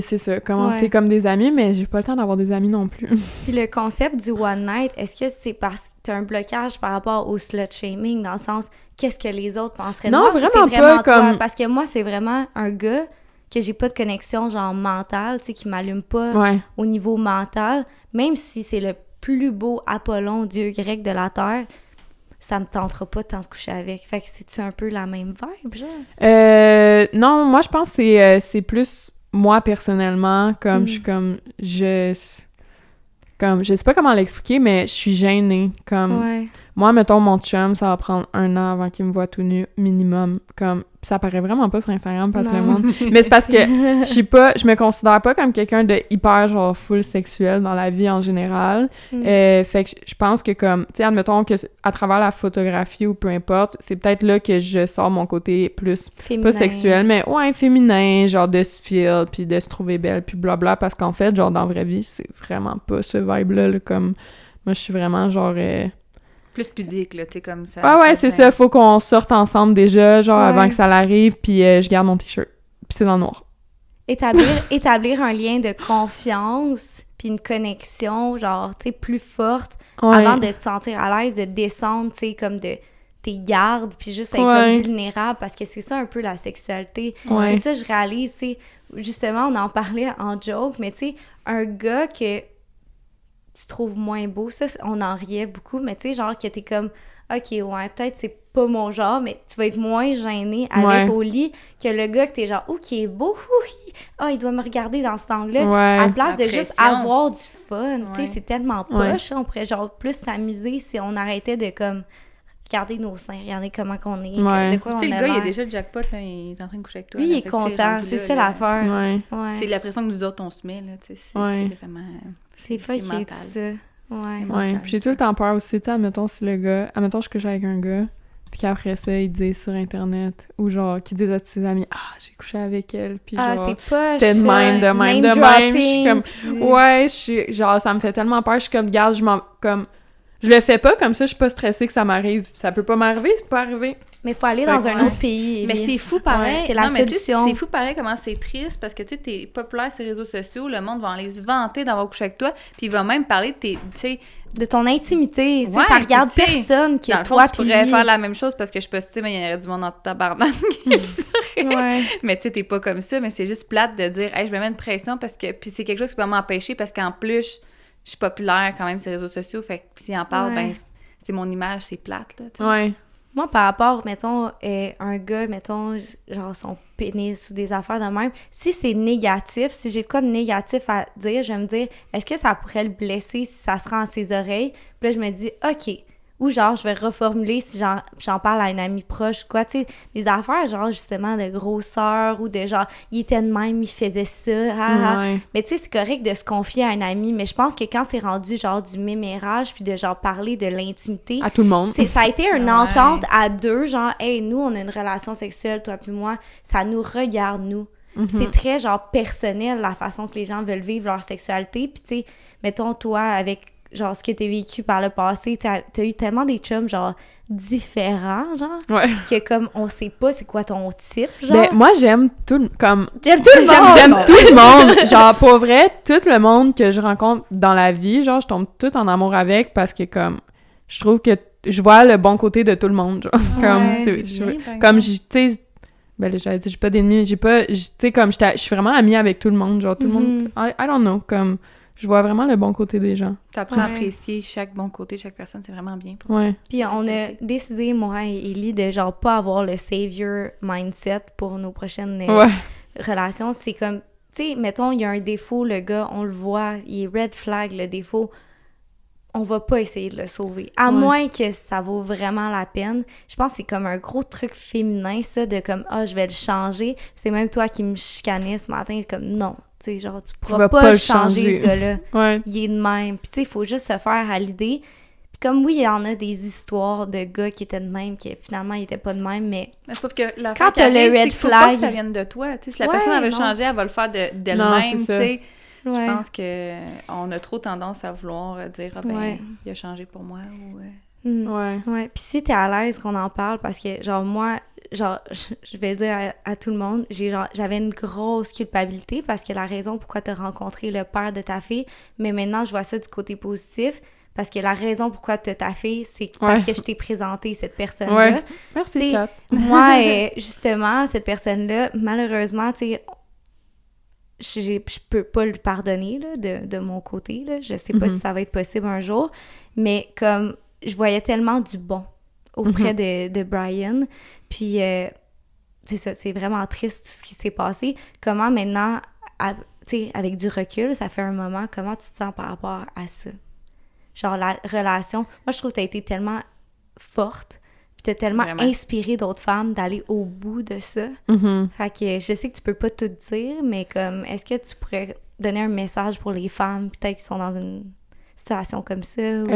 c'est ça, commencer Ouais. comme des amis, mais j'ai pas le temps d'avoir des amis non plus. Puis le concept du one night, est-ce que c'est parce que t'as un blocage par rapport au slut shaming, dans le sens, qu'est-ce que les autres penseraient de Non, moi? Ou vraiment c'est pas, toi? comme- Parce que moi, c'est vraiment un gars que j'ai pas de connexion, genre, mentale, tu sais, qui m'allume pas Ouais. au niveau mental, même si c'est le plus beau Apollon, dieu grec de la Terre, ça me tentera pas tant de coucher avec. Fait que c'est-tu un peu la même vibe, genre? Non, moi, je pense que c'est plus moi, personnellement, comme je suis comme... Je sais pas comment l'expliquer, mais je suis gênée. Comme, Ouais. moi, mettons, mon chum, ça va prendre 1 an avant qu'il me voit tout nu, minimum. Comme, pis ça paraît vraiment pas sur Instagram parce que le Non. monde... Mais c'est parce que je me considère pas comme quelqu'un de hyper, genre, full sexuel dans la vie en général. Mm. Fait que je pense que comme, tu sais, admettons que à travers la photographie ou peu importe, c'est peut-être là que je sors mon côté plus, Féminin. pas sexuel, mais ouais, féminin, genre de se feel, puis de se trouver belle, puis blabla, parce qu'en fait, genre, dans la vraie vie, c'est vraiment pas ce vibe-là, là, comme, moi, je suis vraiment, genre... Plus pudique, là, tu sais, comme ça. Ouais, c'est ça, faut qu'on sorte ensemble déjà, genre, Ouais. avant que ça l'arrive, puis je garde mon t-shirt, puis c'est dans le noir. Établir un lien de confiance puis une connexion, genre, tu sais, plus forte Ouais. avant de te sentir à l'aise, de descendre, tu sais, comme de tes gardes, puis juste être Ouais. comme vulnérable, parce que c'est ça un peu la sexualité. Ouais. C'est ça, je réalise, tu sais, justement, on en parlait en joke, mais tu sais, un gars que tu trouves moins beau, ça, on en riait beaucoup, mais tu sais, genre, que t'es comme, OK, ouais, peut-être c'est pas mon genre, mais tu vas être moins gêné avec Ouais. au lit que le gars que t'es genre, oh, qui est beau, oui, ah, il doit me regarder dans cet angle-là. Ouais. À la place La de juste pression. avoir du fun, tu sais, Ouais. c'est tellement poche, on pourrait genre plus s'amuser si on arrêtait de comme regarder nos seins, regarder comment qu'on est, Ouais. de quoi Tu on sais, le a gars, il a l'air. déjà le jackpot, là, il est en train de coucher avec toi. Lui, là, il est fait que, tu sais, content, rendu c'est là, ça là, l'affaire. Ouais. Ouais. C'est la pression que nous autres, on se met, là, tu sais, Ouais. c'est vraiment... C'est pas qui est mental. ça. Ouais. Ouais, mental, puis j'ai tout le temps peur aussi, tu sais, admettons si le gars, admettons je couche avec un gars, puis qu'après ça, il dit sur Internet, ou genre, qu'il dise à ses amis, ah, j'ai couché avec elle, puis Ah, genre, c'est pas c'était de même, de même, de même, je suis comme, ouais, je suis, genre, ça me fait tellement peur, je suis comme, regarde, je le fais pas, comme ça, je suis pas stressée que ça m'arrive, ça peut pas m'arriver, c'est pas arrivé. Mais faut aller Fait dans que un ouais. autre pays. Mais Émilie. c'est fou pareil. Ouais, c'est la Non, mais tu sais, solution. c'est fou pareil comment c'est triste parce que tu sais, t'es populaire sur les réseaux sociaux, le monde va aller se vanter d'avoir couché avec toi, puis il va même parler de tes. Tu sais, De ton intimité. tu sais, Ouais, ça regarde puis tu sais, personne que dans le fond, toi tu puis pourrais lui. faire la même chose parce que je postais, mais il y aurait du monde en tabarnak qui le saurait. Ouais. Mais tu sais, t'es pas comme ça, mais c'est juste plate de dire, hey, je me mets une pression parce que. Puis c'est quelque chose qui va m'empêcher parce qu'en plus, je suis populaire quand même sur les réseaux sociaux, fait que s'il en parle, Ouais. ben, c'est mon image, c'est plate, là. tu sais. Ouais. Moi, par rapport, mettons, un gars, mettons, genre son pénis ou des affaires de même, si c'est négatif, si j'ai de quoi de négatif à dire, je vais me dire, est-ce que ça pourrait le blesser si ça se rend à ses oreilles? Puis là, je me dis, OK. Ou genre, je vais reformuler si j'en parle à une amie proche, quoi, tu sais, des affaires, genre, justement, de grosseur ou de genre, il était de même, il faisait ça, Ouais. Mais tu sais, c'est correct de se confier à un ami, mais je pense que quand c'est rendu, genre, du mémérage, puis de, genre, parler de l'intimité, À tout le monde. ça a été une Ouais. entente à deux, genre, hey, nous, on a une relation sexuelle, toi puis moi, ça nous regarde, nous. Mhm. C'est très, genre, personnel, la façon que les gens veulent vivre leur sexualité. Puis, tu sais, mettons, toi, avec, genre, ce que t'as vécu par le passé, t'as eu tellement des chums, genre, différents, genre, que comme, on sait pas c'est quoi ton type, genre. Ben, moi, j'aime tout, comme... J'aime tout le monde! J'aime tout le monde! Genre, pour vrai, tout le monde que je rencontre dans la vie, genre, je tombe tout en amour avec parce que, comme, je trouve que je vois le bon côté de tout le monde, genre. Comme, comme, tu sais... Ben là, j'avais dit, j'ai pas d'ennemis, mais tu sais, comme, je suis vraiment amie avec tout le monde, genre, tout le monde... I don't know, comme... Je vois vraiment le bon côté des gens. T'apprends à apprécier chaque bon côté de chaque personne, c'est vraiment bien. Puis on a décidé, moi et Ellie, de genre pas avoir le savior mindset pour nos prochaines relations. C'est comme, tu sais, mettons, il y a un défaut, le gars, on le voit, il est red flag, le défaut. On va pas essayer de le sauver. À moins que ça vaut vraiment la peine. Je pense que c'est comme un gros truc féminin, ça, de comme, je vais le changer. C'est même toi qui me chicanais ce matin, comme, non. Tu sais, genre, tu pourras pas le changer, ce gars-là. Il est de même. Puis tu sais, il faut juste se faire à l'idée. Puis comme, oui, il y en a des histoires de gars qui étaient de même, qui finalement, ils étaient pas de même, mais sauf que la quand t'as le red flag, faut pas que flag... ça vienne de toi. Tu sais, si la personne, elle veut changer, elle va le faire d'elle-même, tu sais. Je pense qu'on a trop tendance à vouloir dire « Ah ben, il a changé pour moi » ou... Puis si t'es à l'aise qu'on en parle, parce que, genre, moi, genre, je vais le dire à tout le monde, j'avais une grosse culpabilité parce que la raison pourquoi t'as rencontré le père de ta fille, mais maintenant, je vois ça du côté positif, parce que la raison pourquoi t'as ta fille, c'est parce que je t'ai présenté cette personne-là. Merci, Kat. Moi, justement, cette personne-là, malheureusement, tu sais, je peux pas lui pardonner, là, de mon côté, là. Je sais pas si ça va être possible un jour, mais comme je voyais tellement du bon auprès de Brian, puis c'est ça, c'est vraiment triste tout ce qui s'est passé. Comment maintenant, tu sais, avec du recul, ça fait un moment, comment tu te sens par rapport à ça? Genre la relation, moi je trouve que t'as été tellement forte, t'as tellement inspiré d'autres femmes d'aller au bout de ça. Fait que je sais que tu peux pas tout dire, mais comme, est-ce que tu pourrais donner un message pour les femmes, peut-être qui sont dans une situation comme ça? Ou...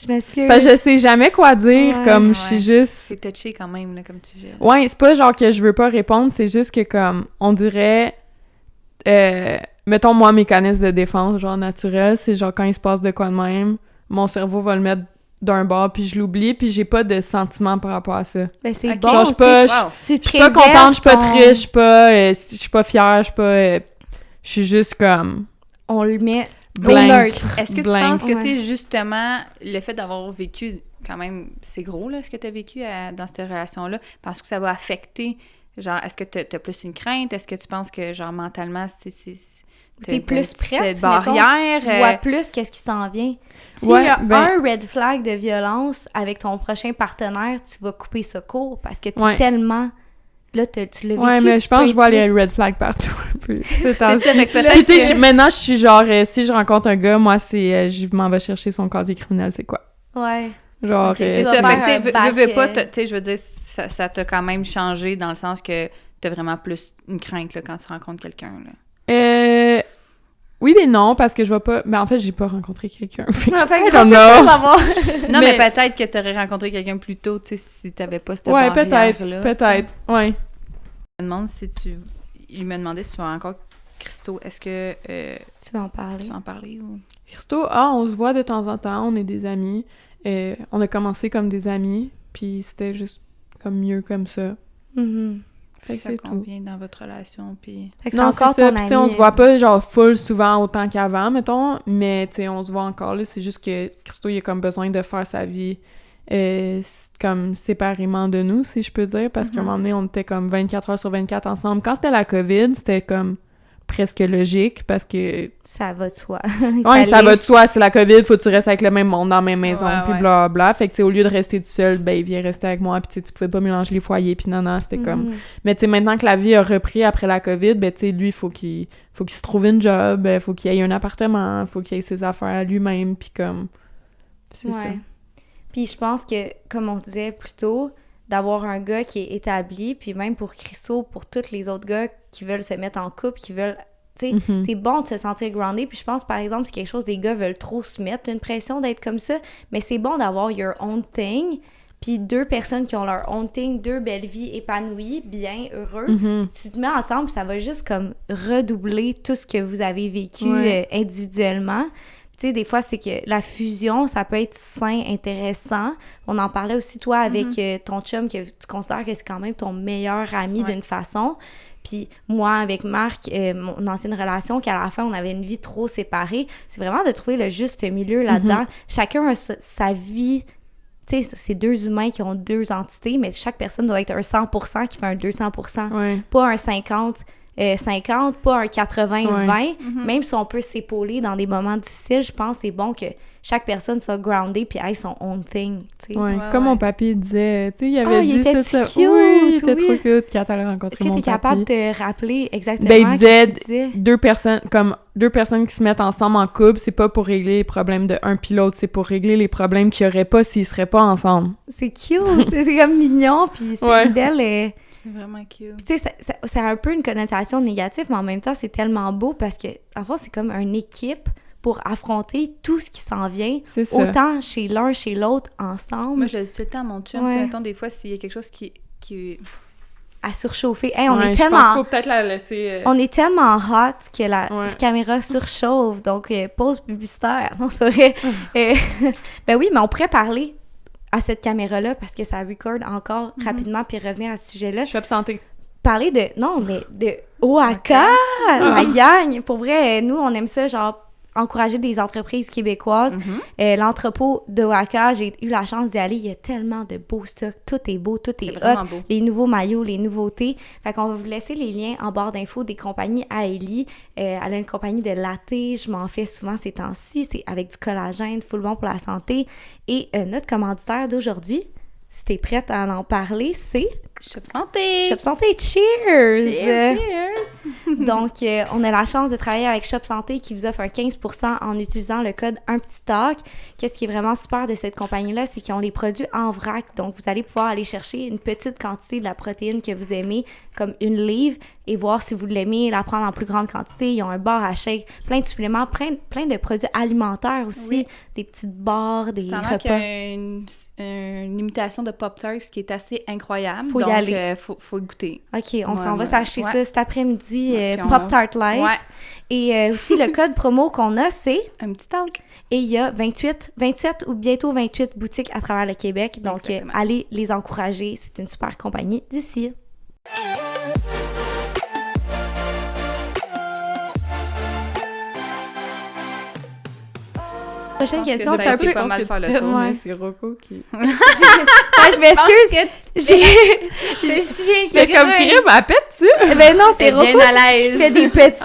Je m'excuse. Parce que je sais jamais quoi dire, comme, je suis juste... C'est touché quand même, là, comme tu dis. Ouais, c'est pas genre que je veux pas répondre, c'est juste que, comme, on dirait... mettons, moi, mécanisme de défense, genre, naturel, c'est genre, quand il se passe de quoi de même, mon cerveau va le mettre d'un bord, puis je l'oublie, puis j'ai pas de sentiment par rapport à ça. Ben c'est bon, genre, je suis pas contente, je suis pas triste, je suis pas fière, je suis pas... je suis juste comme... On le met blank. Est-ce que tu penses que, tu sais, justement, le fait d'avoir vécu, quand même, c'est gros, là, ce que tu as vécu dans cette relation-là, parce que ça va affecter, genre, est-ce que tu as plus une crainte? Est-ce que tu penses que, genre, mentalement, t'es plus prête, barrière, tu vois plus qu'est-ce qui s'en vient. S'il y a un red flag de violence avec ton prochain partenaire, tu vas couper ce cours parce que t'es tellement... Là, tu l'as vécu. Ouais, mais je pense que je vois les red flags partout un peu. C'est ça, fait que peut-être que... Maintenant, je suis genre, si je rencontre un gars, moi, c'est je m'en vais chercher son casier criminel, c'est quoi? Ouais. Genre... c'est ça, fait que veux pas, tu sais, je veux dire, ça t'a quand même changé dans le sens que t'as vraiment plus une crainte, là, quand tu rencontres quelqu'un, là. Oui, mais non, parce que je vois pas... Mais en fait, j'ai pas rencontré quelqu'un. Non, mais peut-être que t'aurais rencontré quelqu'un plus tôt, tu sais, si t'avais pas cette barrière-là. Peut-être, ouais. Je me demande si il me demandait si tu as encore Christo. Est-ce que... tu veux en parler? Tu veux en parler ou... Christo, on se voit de temps en temps, on est des amis. On a commencé comme des amis, puis c'était juste comme mieux comme ça. Fait que ça convient dans votre relation, puis... Fait que c'est encore ton ami. On se voit pas, genre, full souvent autant qu'avant, mettons, mais, tu sais, on se voit encore, là, c'est juste que Christo, il a comme besoin de faire sa vie comme séparément de nous, si je peux dire, parce qu'à un moment donné, on était comme 24 heures sur 24 ensemble. Quand c'était la COVID, c'était comme presque logique, parce que... Ça va de soi. Ouais, ça va de soi, c'est la COVID, faut que tu restes avec le même monde dans la même maison, puis blablabla. Fait que, tu sais, au lieu de rester tout seul, ben, il vient rester avec moi, puis tu pouvais pas mélanger les foyers, puis non, c'était comme... Mais, tu sais, maintenant que la vie a repris après la COVID, ben, tu sais, lui, faut qu'il se trouve une job, faut qu'il ait un appartement, faut qu'il ait ses affaires à lui-même, puis comme... C'est ça. Puis je pense que, comme on disait plus tôt, d'avoir un gars qui est établi, puis même pour Christo, pour tous les autres gars qui veulent se mettre en couple, qui veulent... Tu sais, c'est bon de se sentir groundé, puis je pense, par exemple, c'est quelque chose que les gars veulent trop se mettre, une pression d'être comme ça, mais c'est bon d'avoir your own thing, puis 2 personnes qui ont leur own thing, 2 belles vies épanouies, bien, heureux, puis tu te mets ensemble, ça va juste comme redoubler tout ce que vous avez vécu individuellement. Tu sais, des fois, c'est que la fusion, ça peut être sain, intéressant. On en parlait aussi, toi, avec ton chum, que tu considères que c'est quand même ton meilleur ami d'une façon. Puis moi, avec Marc, mon ancienne relation, qu'à la fin, on avait une vie trop séparée, c'est vraiment de trouver le juste milieu là-dedans. Chacun a sa vie. Tu sais, c'est 2 humains qui ont 2 entités, mais chaque personne doit être un 100% qui fait un 200%. Pas un 50, pas un 80-20. Même si on peut s'épauler dans des moments difficiles, je pense que c'est bon que chaque personne soit groundée puis ait son own thing, tu sais. Comme mon papy disait, tu sais, il avait dit il était ça. Cute, oui, il était trop cute quand elle a rencontré mon papy. Est-ce que t'es capable de te rappeler exactement il disait, ce qu'il disait? 2 personnes qui se mettent ensemble en couple, c'est pas pour régler les problèmes de un puis l'autre, c'est pour régler les problèmes qu'il y aurait pas s'ils seraient pas ensemble. C'est cute, c'est comme mignon, puis c'est une belle... C'est vraiment cute. Tu sais, ça a un peu une connotation négative, mais en même temps, c'est tellement beau parce que, en fait, c'est comme une équipe pour affronter tout ce qui s'en vient, autant chez l'un, chez l'autre, ensemble. Moi, je le dis tout le temps à mon chum, mettons, des fois, s'il y a quelque chose qui à surchauffer. Hey, on est tellement... Je pense qu'il faut peut-être la laisser... On est tellement hot que la caméra surchauffe, donc pause publicitaire. Non, c'est vrai. Ben oui, mais on pourrait parler à cette caméra-là parce que ça record encore rapidement puis revenir à ce sujet-là. Shop Santé. Parler de OACA, la gang. Pour vrai, nous, on aime ça, genre, encourager des entreprises québécoises. L'entrepôt d'OACA, j'ai eu la chance d'y aller. Il y a tellement de beaux stocks. Tout est beau, tout est hot. Beau. Les nouveaux maillots, les nouveautés. Fait qu'on va vous laisser les liens en barre d'infos des compagnies à Ellie. Elle a une compagnie de latte. Je m'en fais souvent ces temps-ci. C'est avec du collagène, full bon pour la santé. Et notre commanditaire d'aujourd'hui, si t'es prête à en parler, c'est... Shop Santé! Shop Santé, cheers! Cheers! Donc, on a la chance de travailler avec Shop Santé qui vous offre un 15% en utilisant le code Un Petit Talk. Qu'est-ce qui est vraiment super de cette compagnie-là, c'est qu'ils ont les produits en vrac. Donc, vous allez pouvoir aller chercher une petite quantité de la protéine que vous aimez, comme une livre, et voir si vous l'aimez, la prendre en plus grande quantité. Ils ont un bar à shake, plein de suppléments, plein de produits alimentaires aussi, des petites barres, des repas. Ça a une imitation de Pop-Tarts qui est assez incroyable. Faut y aller. Faut goûter. OK, on s'en va s'acheter ça cet après-midi, Pop-Tart Life. Et aussi, le code promo qu'on a, c'est... Un petit talk. Et il y a 27 ou bientôt 28 boutiques à travers le Québec. Donc, allez les encourager. C'est une super compagnie d'ici. Prochaine question, c'est un peu... pas mal faire le tour. C'est Rocco qui... je m'excuse. J'ai comme crime, à pète-tu? Ben non, c'est Rocco qui fait des petits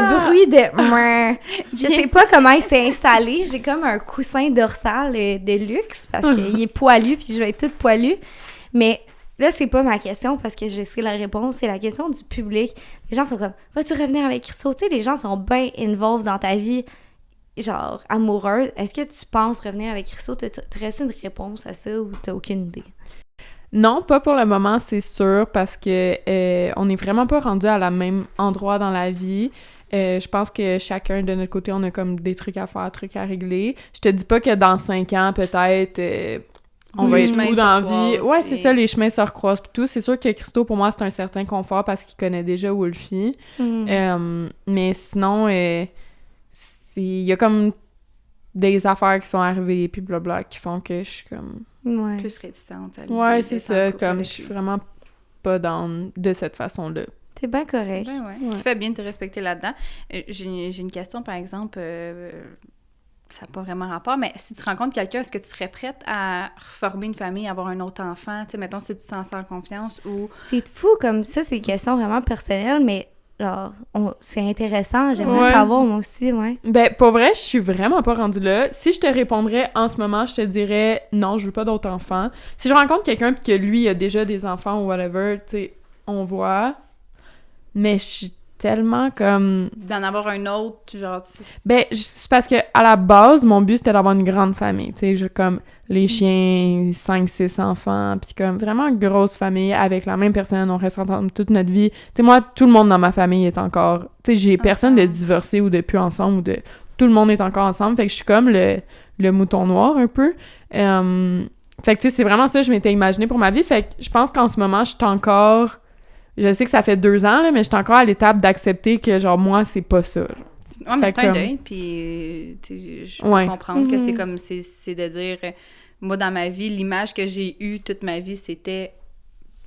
bruits de... Je sais pas comment il s'est installé. J'ai comme un coussin dorsal de luxe parce qu'il est poilu puis je vais être toute poilue. Mais là, c'est pas ma question parce que je sais la réponse. C'est la question du public. Les gens sont comme, vas-tu revenir avec Christo? Tu sais, les gens sont bien involved dans ta vie, genre amoureuse. Est-ce que tu penses revenir avec Christo? T'aurais-tu une réponse à ça ou t'as aucune idée? Non, pas pour le moment, c'est sûr, parce que on est vraiment pas rendu à la même endroit dans la vie. Je pense que chacun de notre côté, on a comme des trucs à faire, trucs à régler. Je te dis pas que dans 5 ans, peut-être, on va être où dans la vie. Ouais, c'est ça, les chemins se recroisent pis tout. C'est sûr que Christo, pour moi, c'est un certain confort parce qu'il connaît déjà Wolfie. Mais sinon, il y a comme des affaires qui sont arrivées puis blabla qui font que je suis comme... plus réticente à l'idée. Ouais, c'est ça, comme je suis vraiment pas down de cette façon-là. C'est bien correct. Ben ouais. Tu fais bien de te respecter là-dedans. J'ai une question, par exemple, ça n'a pas vraiment rapport, mais si tu rencontres quelqu'un, est-ce que tu serais prête à reformer une famille, avoir un autre enfant? Tu sais, mettons, si tu te sens sans confiance ou... C'est fou, comme ça, c'est une question vraiment personnelle, mais... Genre, c'est intéressant, j'aimerais savoir moi aussi, Ben, pour vrai, je suis vraiment pas rendue là. Si je te répondrais en ce moment, je te dirais non, je veux pas d'autres enfants. Si je rencontre quelqu'un pis que lui a déjà des enfants ou whatever, tu sais, on voit. Mais je suis tellement comme... D'en avoir un autre, genre... Ben, c'est parce que à la base, mon but, c'était d'avoir une grande famille. Tu sais, comme les chiens, 5-6 enfants, puis comme vraiment une grosse famille avec la même personne, on reste ensemble toute notre vie. Tu sais, moi, tout le monde dans ma famille est encore... Tu sais, j'ai personne de divorcé ou de plus ensemble ou de... Tout le monde est encore ensemble, fait que je suis comme le mouton noir un peu. Fait que, tu sais, c'est vraiment ça que je m'étais imaginé pour ma vie. Fait que je pense qu'en ce moment, je suis encore... Je sais que ça fait 2 ans, là, mais je suis encore à l'étape d'accepter que, genre, moi, c'est pas ça. Ouais, mais c'est un deuil, puis je peux comprendre que c'est comme... C'est de dire... Moi, dans ma vie, l'image que j'ai eue toute ma vie, c'était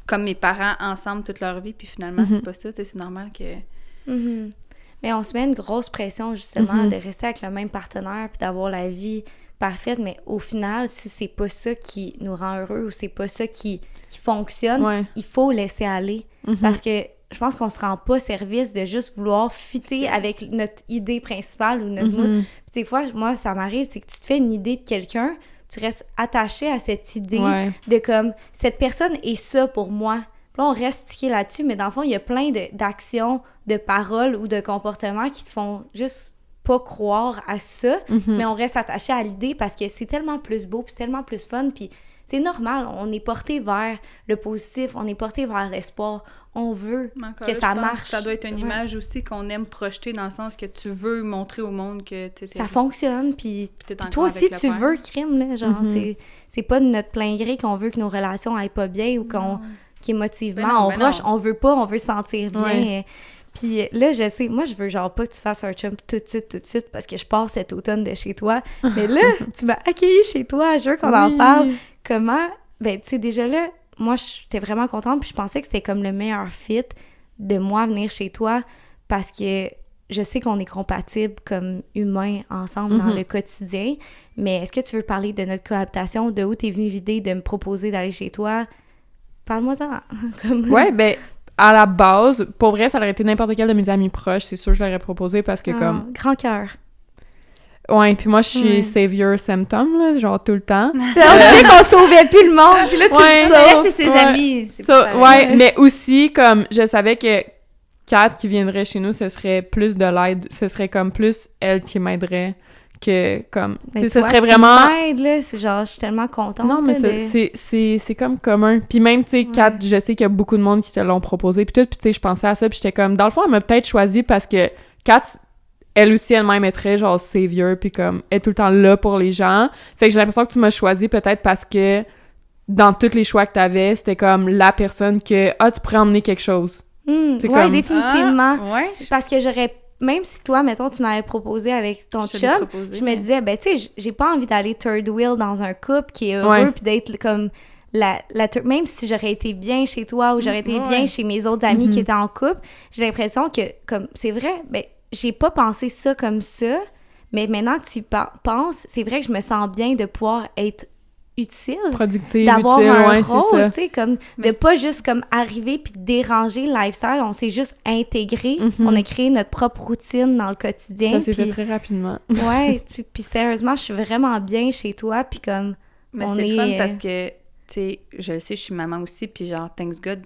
comme mes parents ensemble toute leur vie, puis finalement, c'est pas ça, tu sais, c'est normal que... Mais on se met une grosse pression, justement, de rester avec le même partenaire, puis d'avoir la vie parfaite, mais au final, si c'est pas ça qui nous rend heureux, ou c'est pas ça qui fonctionne, il faut laisser aller, parce que je pense qu'on se rend pas service de juste vouloir fitter avec notre idée principale ou notre mood. Puis des fois, moi, ça m'arrive, c'est que tu te fais une idée de quelqu'un, tu restes attaché à cette idée de comme, cette personne est ça pour moi. Puis là, on reste stické là-dessus, mais dans le fond, il y a plein d'actions, de paroles ou de comportements qui te font juste pas croire à ça, mais on reste attaché à l'idée parce que c'est tellement plus beau, puis c'est tellement plus fun, puis c'est normal, on est porté vers le positif, on est porté vers l'espoir, on veut que ça marche. Ça doit être une image aussi qu'on aime projeter dans le sens que tu veux montrer au monde que ça fonctionne, puis toi aussi tu veux, crime, là, genre, c'est pas de notre plein gré qu'on veut que nos relations aillent pas bien ou qu'émotivement on rush, on veut se sentir bien. Puis là, je sais, moi, je veux genre pas que tu fasses un chum tout de suite parce que je pars cet automne de chez toi. Mais là, tu m'as accueilli chez toi, je veux qu'on en parle. Comment? Ben, tu sais, déjà là, moi, j'étais vraiment contente puis je pensais que c'était comme le meilleur fit de moi venir chez toi parce que je sais qu'on est compatibles comme humains ensemble dans le quotidien. Mais est-ce que tu veux parler de notre cohabitation, de où t'es venue l'idée de me proposer d'aller chez toi? Parle-moi-en. Ouais, ben... À la base, pour vrai, ça aurait été n'importe quel de mes amis proches, c'est sûr que je l'aurais proposé parce que comme... Grand cœur. Ouais, puis moi, je suis savior symptom, là, genre tout le temps. On disait qu'on sauvait plus le monde, puis là, tu le sauves. Là, c'est ses amis. Mais aussi, comme, je savais que Kat, qui viendrait chez nous, ce serait plus de l'aide, ce serait comme plus elle qui m'aiderait que comme mais ce serait vraiment là, c'est genre je suis tellement contente. Non mais c'est comme commun. Puis même tu sais Kat, je sais qu'il y a beaucoup de monde qui te l'ont proposé puis tout, puis tu sais je pensais à ça puis j'étais comme dans le fond elle m'a peut-être choisi parce que Kat elle aussi elle-même est très genre savior puis comme elle est tout le temps là pour les gens. Fait que j'ai l'impression que tu m'as choisi peut-être parce que dans tous les choix que t'avais, c'était comme la personne que tu pourrais emmener quelque chose. Ouais, comme... définitivement. Parce que j'aurais même si toi, mettons, tu m'avais proposé avec ton chum, je me disais, ben, tu sais, j'ai pas envie d'aller third wheel dans un couple qui est heureux, puis d'être comme même si j'aurais été bien chez toi ou j'aurais été bien chez mes autres amis qui étaient en couple, j'ai l'impression que, comme, c'est vrai, ben, j'ai pas pensé ça comme ça, mais maintenant que tu y penses, c'est vrai que je me sens bien de pouvoir être utile, productive, d'avoir un rôle, tu sais, comme de pas juste comme arriver puis déranger le lifestyle, on s'est juste intégré, on a créé notre propre routine dans le quotidien. Ça s'est fait très rapidement. Ouais, puis sérieusement, je suis vraiment bien chez toi, puis comme mais c'est le fun parce que tu sais, je le sais, je suis maman aussi, puis genre, thanks God,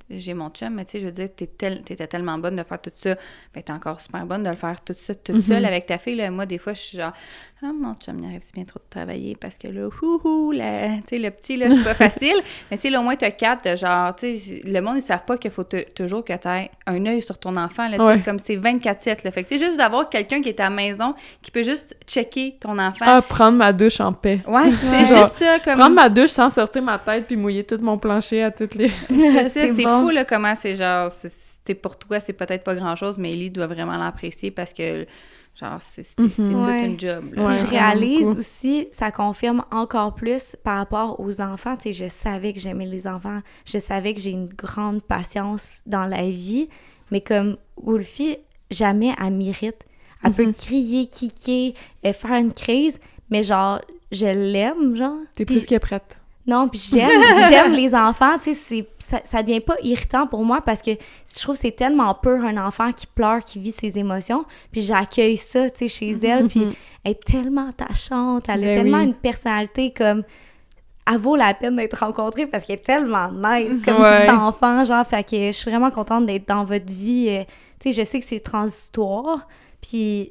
j'ai mon chum, mais tu sais, je veux dire, t'étais tellement bonne de faire tout ça, ben t'es encore super bonne de le faire tout ça toute seule avec ta fille, là. Moi, des fois, je suis genre, mon chum, il arrive si bien trop de travailler, parce que là, tu sais, le petit, là, c'est pas facile, mais tu sais, là, au moins, t'as 4, genre, tu sais, le monde, ils savent pas qu'il faut toujours que t'aies un œil sur ton enfant, là, tu sais, comme c'est 24/7, là, fait que tu sais, juste d'avoir quelqu'un qui est à la maison, qui peut juste checker ton enfant. Prendre ma douche en paix. Ouais, c'est juste ça, comme... Prendre ma douche sans sortir ma tête puis mouiller tout mon plancher à toutes les... c'est fou, là, comment c'est genre... C'est pour toi, c'est peut-être pas grand-chose, mais Ellie doit vraiment l'apprécier parce que, genre, c'est tout un job. Là. Puis je réalise aussi, ça confirme encore plus par rapport aux enfants. Tu sais, je savais que j'aimais les enfants. Je savais que j'ai une grande patience dans la vie. Mais comme Wolfie, jamais elle m'irrite. Elle peut crier, kicker, faire une crise, mais genre, je l'aime, genre. T'es plus que prête. Non, puis j'aime les enfants, tu sais, ça devient pas irritant pour moi parce que je trouve que c'est tellement pur un enfant qui pleure, qui vit ses émotions, puis j'accueille ça, tu sais, chez elle, puis elle est tellement attachante, elle a tellement une personnalité comme... Elle vaut la peine d'être rencontrée parce qu'elle est tellement nice comme petit enfant, genre, fait que je suis vraiment contente d'être dans votre vie, tu sais, je sais que c'est transitoire, puis...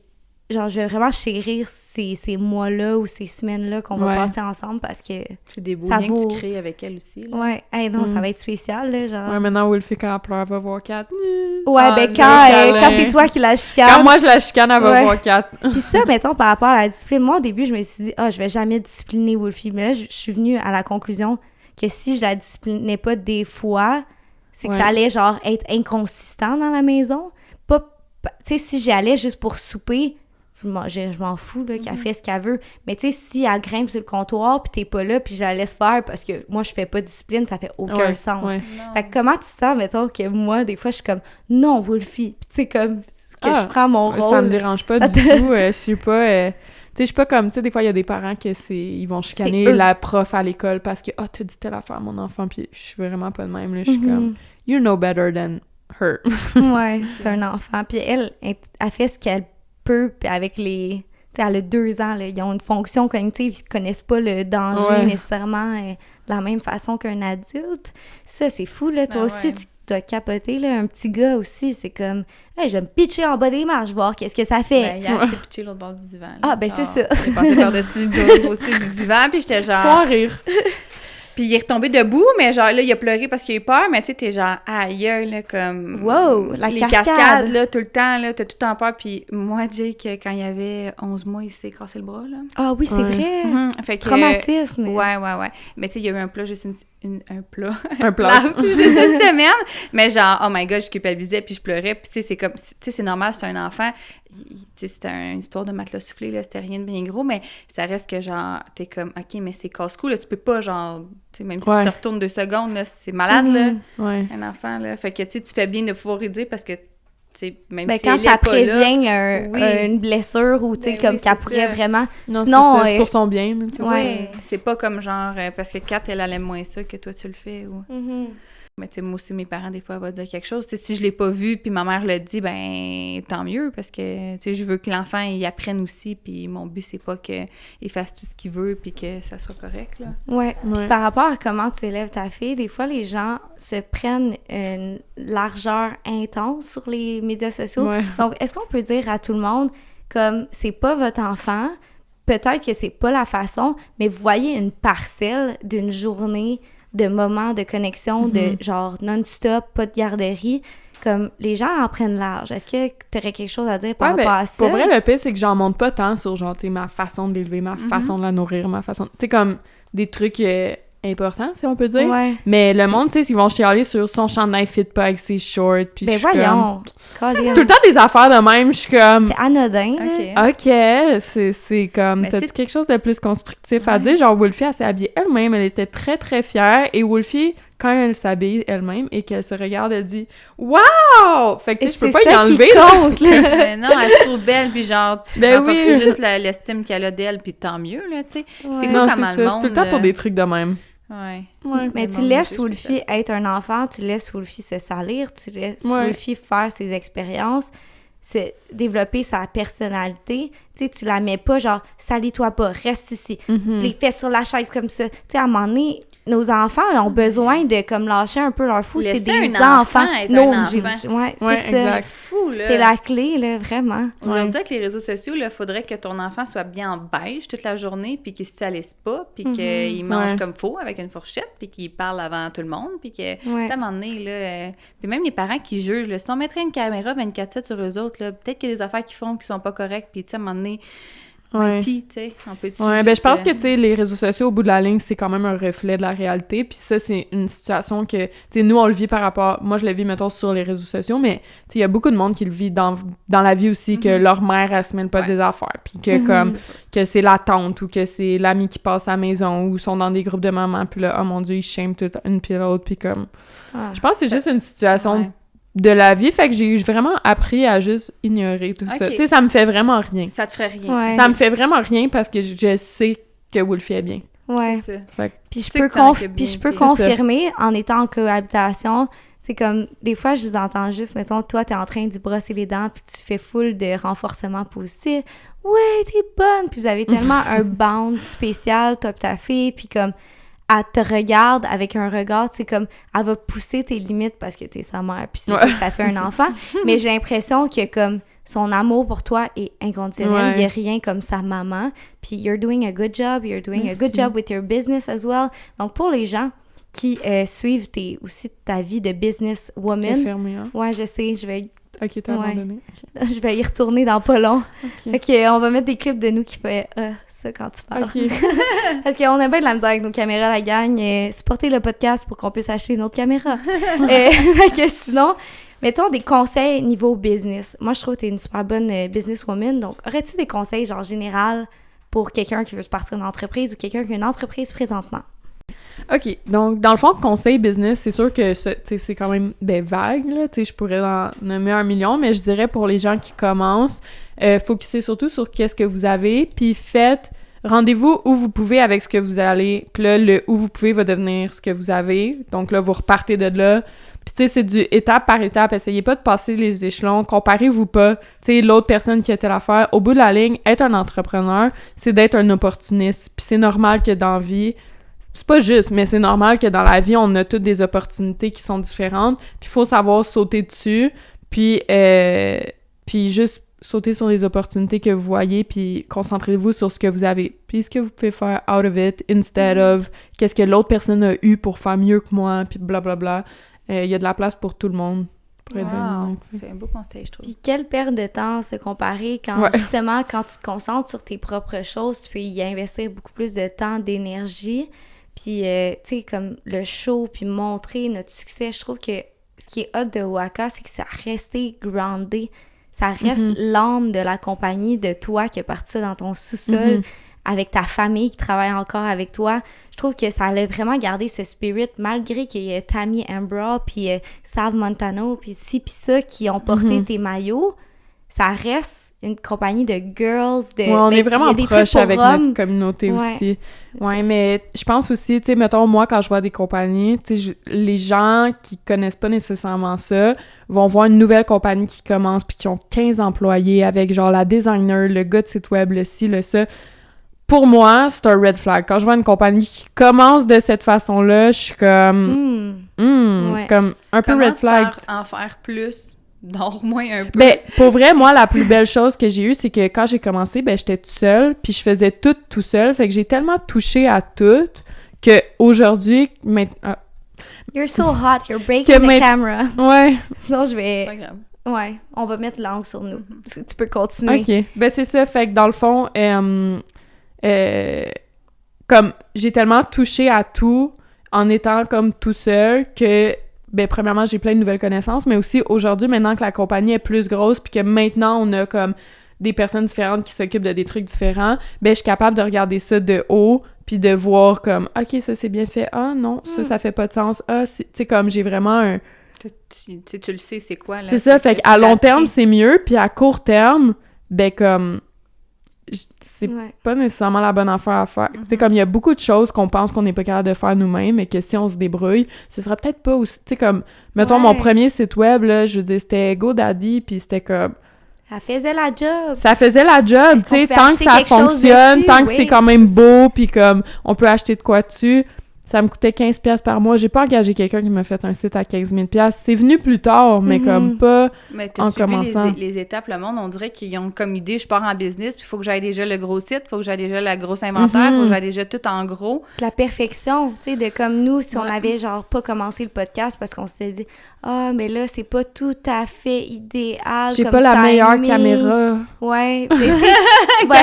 genre, je vais vraiment chérir ces mois-là ou ces semaines-là qu'on va passer ensemble parce que c'est des beaux liens que tu crées avec elle aussi. Là. Ouais. Hey, non, ça va être spécial, là, genre. Ouais, maintenant, Wolfie, quand elle pleure, elle va voir Kat. Ouais, ben quand c'est toi qui la chicane. Quand moi, je la chicane, elle va voir Kat. Puis ça, mettons, par rapport à la discipline, moi, au début, je me suis dit, je vais jamais discipliner Wolfie. Mais là, je suis venue à la conclusion que si je la disciplinais pas des fois, c'est que ça allait, genre, être inconsistant dans la maison. Tu sais, si j'y allais juste pour souper, je m'en fous, là, qu'elle fait ce qu'elle veut. Mais tu sais, si elle grimpe sur le comptoir, puis t'es pas là, puis je la laisse faire parce que moi, je fais pas de discipline, ça fait aucun sens. Fait que comment tu te sens, mettons, que moi, des fois, je suis comme, non, Wolfie, puis tu sais, comme, que je prends mon rôle. Ça me dérange pas du tout. Je suis pas... tu sais, je suis pas comme, tu sais, des fois, il y a des parents que ils vont chicaner la prof à l'école parce que, t'as dit telle affaire à mon enfant, puis je suis vraiment pas de même, là. Je suis comme, you know better than her. Ouais, c'est un enfant. Puis elle fait ce qu'elle peut, puis avec les... Tu sais, elle a 2 ans, là, ils ont une fonction cognitive, ils connaissent pas le danger nécessairement de la même façon qu'un adulte. Ça, c'est fou, là. Toi aussi, tu dois capoter, là. Un petit gars aussi, c'est comme, hey, je vais me pitcher en bas des marches, voir qu'est-ce que ça fait. Ben, hier, j'ai pitché l'autre bord du divan. Là. Ah, ben c'est ça. J'ai passé par-dessus le dossier du divan, puis j'étais genre... Faut en rire. Puis il est retombé debout, mais genre là, il a pleuré parce qu'il a eu peur, mais tu sais, t'es genre aïe, là, comme... Wow, la les cascade! cascades, là, tout le temps, là, t'as tout le temps peur. Puis moi, Jake, quand il avait 11 mois, il s'est cassé le bras, là. Ah oui, c'est vrai! Fait que, traumatisme! Ouais. Mais tu sais, il y a eu un plat, juste un plat. Un plat. Juste une semaine. Mais genre, oh my God, je culpabilisais, puis je pleurais. Puis tu sais, c'est comme... Tu sais, c'est normal, c'est un enfant. Tu sais, c'était une histoire de matelas soufflé, là, c'était rien de bien gros, mais ça reste que genre, t'es comme, OK, mais c'est casse-cou, là, tu peux pas, genre, tu sais, même si tu te retournes 2 secondes, là, c'est malade, là, un enfant, là. Fait que, tu sais, tu fais bien de pouvoir y dire parce que, tu sais, même si quand elle ça est pas prévient là, une blessure ou, tu sais, comme qu'elle pourrait vraiment... Non, sinon, c'est pour son bien, là, ouais, c'est pas comme genre, parce que Kat, elle aime moins ça que toi, tu le fais, ou... Mais tu sais, moi aussi, mes parents, des fois, vont dire quelque chose. Tu sais, si je l'ai pas vu, puis ma mère le dit, ben tant mieux, parce que, tu sais, je veux que l'enfant, il apprenne aussi, puis mon but, c'est pas qu'il fasse tout ce qu'il veut, puis que ça soit correct, là. Ouais. Puis par rapport à comment tu élèves ta fille, des fois, les gens se prennent une largeur intense sur les médias sociaux. Ouais. Donc, est-ce qu'on peut dire à tout le monde, comme, c'est pas votre enfant, peut-être que c'est pas la façon, mais vous voyez une parcelle d'une journée de moments de connexion, de genre non-stop, pas de garderie, comme les gens en prennent large. Est-ce que tu aurais quelque chose à dire par rapport à ça? Pour vrai, le pire, c'est que j'en montre pas tant sur genre, tu sais, ma façon de l'élever, ma façon de la nourrir, ma façon... Tu sais, comme des trucs importants, si on peut dire. Ouais. Mais le monde, tu sais, ils vont chialer sur son chandail fit pas avec ses shorts, puis ben je suis voyons! comme... C'est tout le temps des affaires de même, je suis comme... C'est anodin, là. OK, c'est comme... Mais t'as-tu quelque chose de plus constructif à dire? Genre, Wolfie, elle s'est habillée elle-même, elle était très, très fière, et Wolfie, quand elle s'habille elle-même et qu'elle se regarde, elle dit « Wow! » Fait que je peux pas y enlever. Compte, là. Mais non, elle se trouve belle, puis genre, tu renforces juste l'estime qu'elle a d'elle, puis tant mieux, là, tu sais. C'est fou comment le monde... C'est tout le temps pour des trucs de même. Ouais. Mais tu laisses Wolfie être un enfant, tu laisses Wolfie se salir, tu laisses Wolfie faire ses expériences, développer sa personnalité. Tu sais, tu la mets pas genre « salis-toi pas, reste ici, les fesses sur la chaise comme ça ». Tu sais, à un moment donné, nos enfants ont besoin de comme lâcher un peu leur fou. C'est des enfants. Ouais, c'est ça. C'est fou, là. C'est la clé, là, vraiment. Aujourd'hui, avec les réseaux sociaux, il faudrait que ton enfant soit bien en beige toute la journée, puis qu'il ne se salisse pas, puis qu'il mange comme faut avec une fourchette, puis qu'il parle avant tout le monde, puis que, tu sais, à un moment donné, là... puis même les parents qui jugent, là, si on mettrait une caméra 24/7 sur eux autres, là, peut-être qu'il y a des affaires qu'ils font qui sont pas correctes, puis, tu sais, à un moment donné... Puis, tu sais, on peut... ben je pense que, tu sais, les réseaux sociaux, au bout de la ligne, c'est quand même un reflet de la réalité, puis ça, c'est une situation que, tu sais, nous, on le vit par rapport... Moi, je le vis, mettons, sur les réseaux sociaux, mais, tu sais, il y a beaucoup de monde qui le vit dans la vie aussi, que leur mère, elle se mêle pas des affaires, puis que, comme, que c'est la tante, ou que c'est l'ami qui passe à la maison, ou sont dans des groupes de mamans, puis là, oh mon Dieu, ils shame toute une puis l'autre, puis comme... je pense que c'est juste une situation... de la vie, fait que j'ai vraiment appris à juste ignorer tout ça. Tu sais, ça me fait vraiment rien. Ça te ferait rien. Ça me fait vraiment rien parce que je sais que Wolfie est bien. Ouais. Fait que, puis je peux confirmer, en étant en cohabitation, c'est comme, des fois, je vous entends juste, mettons, toi, t'es en train d'y brosser les dents, puis tu fais full de renforcement positif. Ouais, t'es bonne! Puis vous avez tellement un bond spécial, toi pis ta fille, puis comme... elle te regarde avec un regard, tu sais, comme, elle va pousser tes limites parce que t'es sa mère, puis c'est ça que ça fait un enfant. Mais j'ai l'impression que, comme, son amour pour toi est inconditionnel. Il n'y a rien comme sa maman. Puis you're doing a good job. You're doing a good job with your business as well. Donc, pour les gens qui suivent aussi ta vie de business woman... Infirmière. Ouais, je sais, je vais... Ok, t'as abandonné. Okay. Je vais y retourner dans pas long. Ok, on va mettre des clips de nous qui fait ça quand tu parles. Okay. Parce qu'on a bien de la misère avec nos caméras, la gang. Supportez le podcast pour qu'on puisse acheter une autre caméra. Que sinon, mettons des conseils niveau business. Moi, je trouve que t'es une super bonne businesswoman. Donc, aurais-tu des conseils genre général pour quelqu'un qui veut se partir d'une entreprise ou quelqu'un qui a une entreprise présentement? OK. Donc, dans le fond, conseil business, c'est sûr que c'est quand même vague, là. Tu sais, je pourrais en nommer 1 million, mais je dirais pour les gens qui commencent, focussez surtout sur qu'est-ce que vous avez, puis faites rendez-vous où vous pouvez avec ce que vous allez. Puis là, le où vous pouvez va devenir ce que vous avez. Donc là, vous repartez de là. Puis tu sais, c'est du étape par étape. Essayez pas de passer les échelons. Comparez-vous pas. Tu sais, l'autre personne qui a telle affaire. Au bout de la ligne, être un entrepreneur, c'est d'être un opportuniste. Puis c'est normal que dans la vie... C'est pas juste, mais c'est normal que dans la vie, on a toutes des opportunités qui sont différentes. Puis il faut savoir sauter dessus. Puis juste sauter sur les opportunités que vous voyez, puis concentrez-vous sur ce que vous avez. Puis ce que vous pouvez faire out of it, instead of qu'est-ce que l'autre personne a eu pour faire mieux que moi, puis blablabla. Il y a de la place pour tout le monde. Pour être bien. C'est un beau conseil, je trouve. Puis quelle perte de temps se comparer quand, justement, quand tu te concentres sur tes propres choses, tu peux y investir beaucoup plus de temps, d'énergie. Puis, tu sais, comme le show, puis montrer notre succès, je trouve que ce qui est hot de Waka, c'est que ça reste groundé. Ça reste l'âme de la compagnie, de toi qui est parti dans ton sous-sol, avec ta famille qui travaille encore avec toi. Je trouve que ça a vraiment gardé ce spirit, malgré qu'il y a Tammy Ambra, puis Sav Montano, puis ci, puis ça, qui ont porté tes maillots. Ça reste une compagnie de girls. On est vraiment proche avec notre communauté aussi. Ouais, mais je pense aussi, tu sais, mettons, moi, quand je vois des compagnies, tu sais, les gens qui connaissent pas nécessairement ça vont voir une nouvelle compagnie qui commence puis qui ont 15 employés avec, genre, la designer, le gars de site web, le ci, le ça. Pour moi, c'est un red flag. Quand je vois une compagnie qui commence de cette façon-là, je suis comme... comme un peu red flag. En faire plus. Dors moins un peu. Ben, pour vrai, moi, la plus belle chose que j'ai eue, c'est que quand j'ai commencé, ben, j'étais toute seule, puis je faisais tout seul. Fait que j'ai tellement touché à tout que aujourd'hui, You're so hot, you're breaking the camera. Ouais. Sinon, je vais... Pas grave. Ouais, on va mettre l'angle sur nous. Tu peux continuer. OK. Ben, c'est ça. Fait que dans le fond, comme j'ai tellement touché à tout en étant comme tout seul que... Ben, premièrement, j'ai plein de nouvelles connaissances, mais aussi aujourd'hui, maintenant que la compagnie est plus grosse puis que maintenant, on a comme des personnes différentes qui s'occupent de des trucs différents, ben, je suis capable de regarder ça de haut puis de voir comme, OK, ça, c'est bien fait. Ah, non, ça fait pas de sens. Ah, tu sais, comme j'ai vraiment un... Tu le sais, c'est quoi, là? C'est ça, fait qu'à long terme, c'est mieux, puis à court terme, ben, comme... c'est pas nécessairement la bonne affaire à faire. Tu sais, comme il y a beaucoup de choses qu'on pense qu'on n'est pas capable de faire nous-mêmes, et que si on se débrouille, ce sera peut-être pas aussi... Tu sais, comme, mettons, mon premier site web, là, je veux dire, c'était GoDaddy, puis c'était comme... Ça faisait la job! Ça faisait la job, tu sais, tant que ça fonctionne, dessus, tant que c'est quand même beau, puis comme, on peut acheter de quoi dessus... Ça me coûtait 15$ par mois. J'ai pas engagé quelqu'un qui m'a fait un site à 15 000$. C'est venu plus tard, mais comme pas en commençant. Mais les étapes, le monde, on dirait qu'ils ont comme idée, je pars en business, puis il faut que j'aille déjà le gros site, il faut que j'aille déjà le gros inventaire, il faut que j'aille déjà tout en gros. La perfection, tu sais, de comme nous, si on avait genre pas commencé le podcast parce qu'on s'était dit « Ah, mais là, c'est pas tout à fait idéal. » J'ai pas la meilleure caméra. Ouais.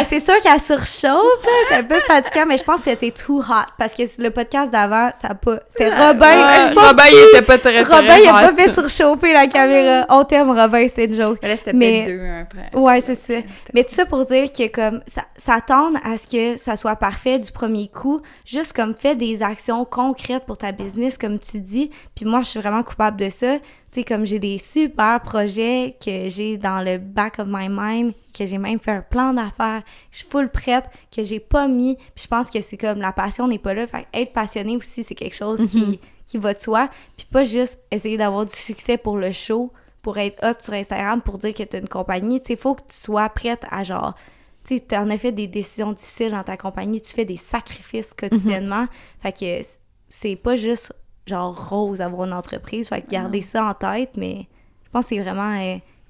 C'est sûr qu'elle surchauffe, là, c'est un peu fatigant, mais je pense que c'était too hot parce que le podcast d'avant, ça a pas... C'était Robin. Robin, il était pas très Robin, il a pas fait surchauffer la caméra. On t'aime, Robin, c'était une joke. Là, c'était peut-être deux après. Ouais, c'est ça. Mais tout ça pour dire que comme s'attendre à ce que ça soit parfait du premier coup, juste comme fais des actions concrètes pour ta business, comme tu dis. Puis moi, je suis vraiment coupable de ça. Tu sais, comme j'ai des super projets que j'ai dans le back of my mind, que j'ai même fait un plan d'affaires, je suis full prête, que j'ai pas mis. Puis je pense que c'est comme la passion n'est pas là. Fait être passionné aussi, c'est quelque chose qui va de soi. Puis pas juste essayer d'avoir du succès pour le show, pour être hot sur Instagram, pour dire que t'as une compagnie. Tu sais, faut que tu sois prête à genre... Tu sais, t'en as fait des décisions difficiles dans ta compagnie, tu fais des sacrifices quotidiennement. Fait que c'est pas juste... genre rose avoir une entreprise, fait que garder ça en tête, mais je pense que c'est vraiment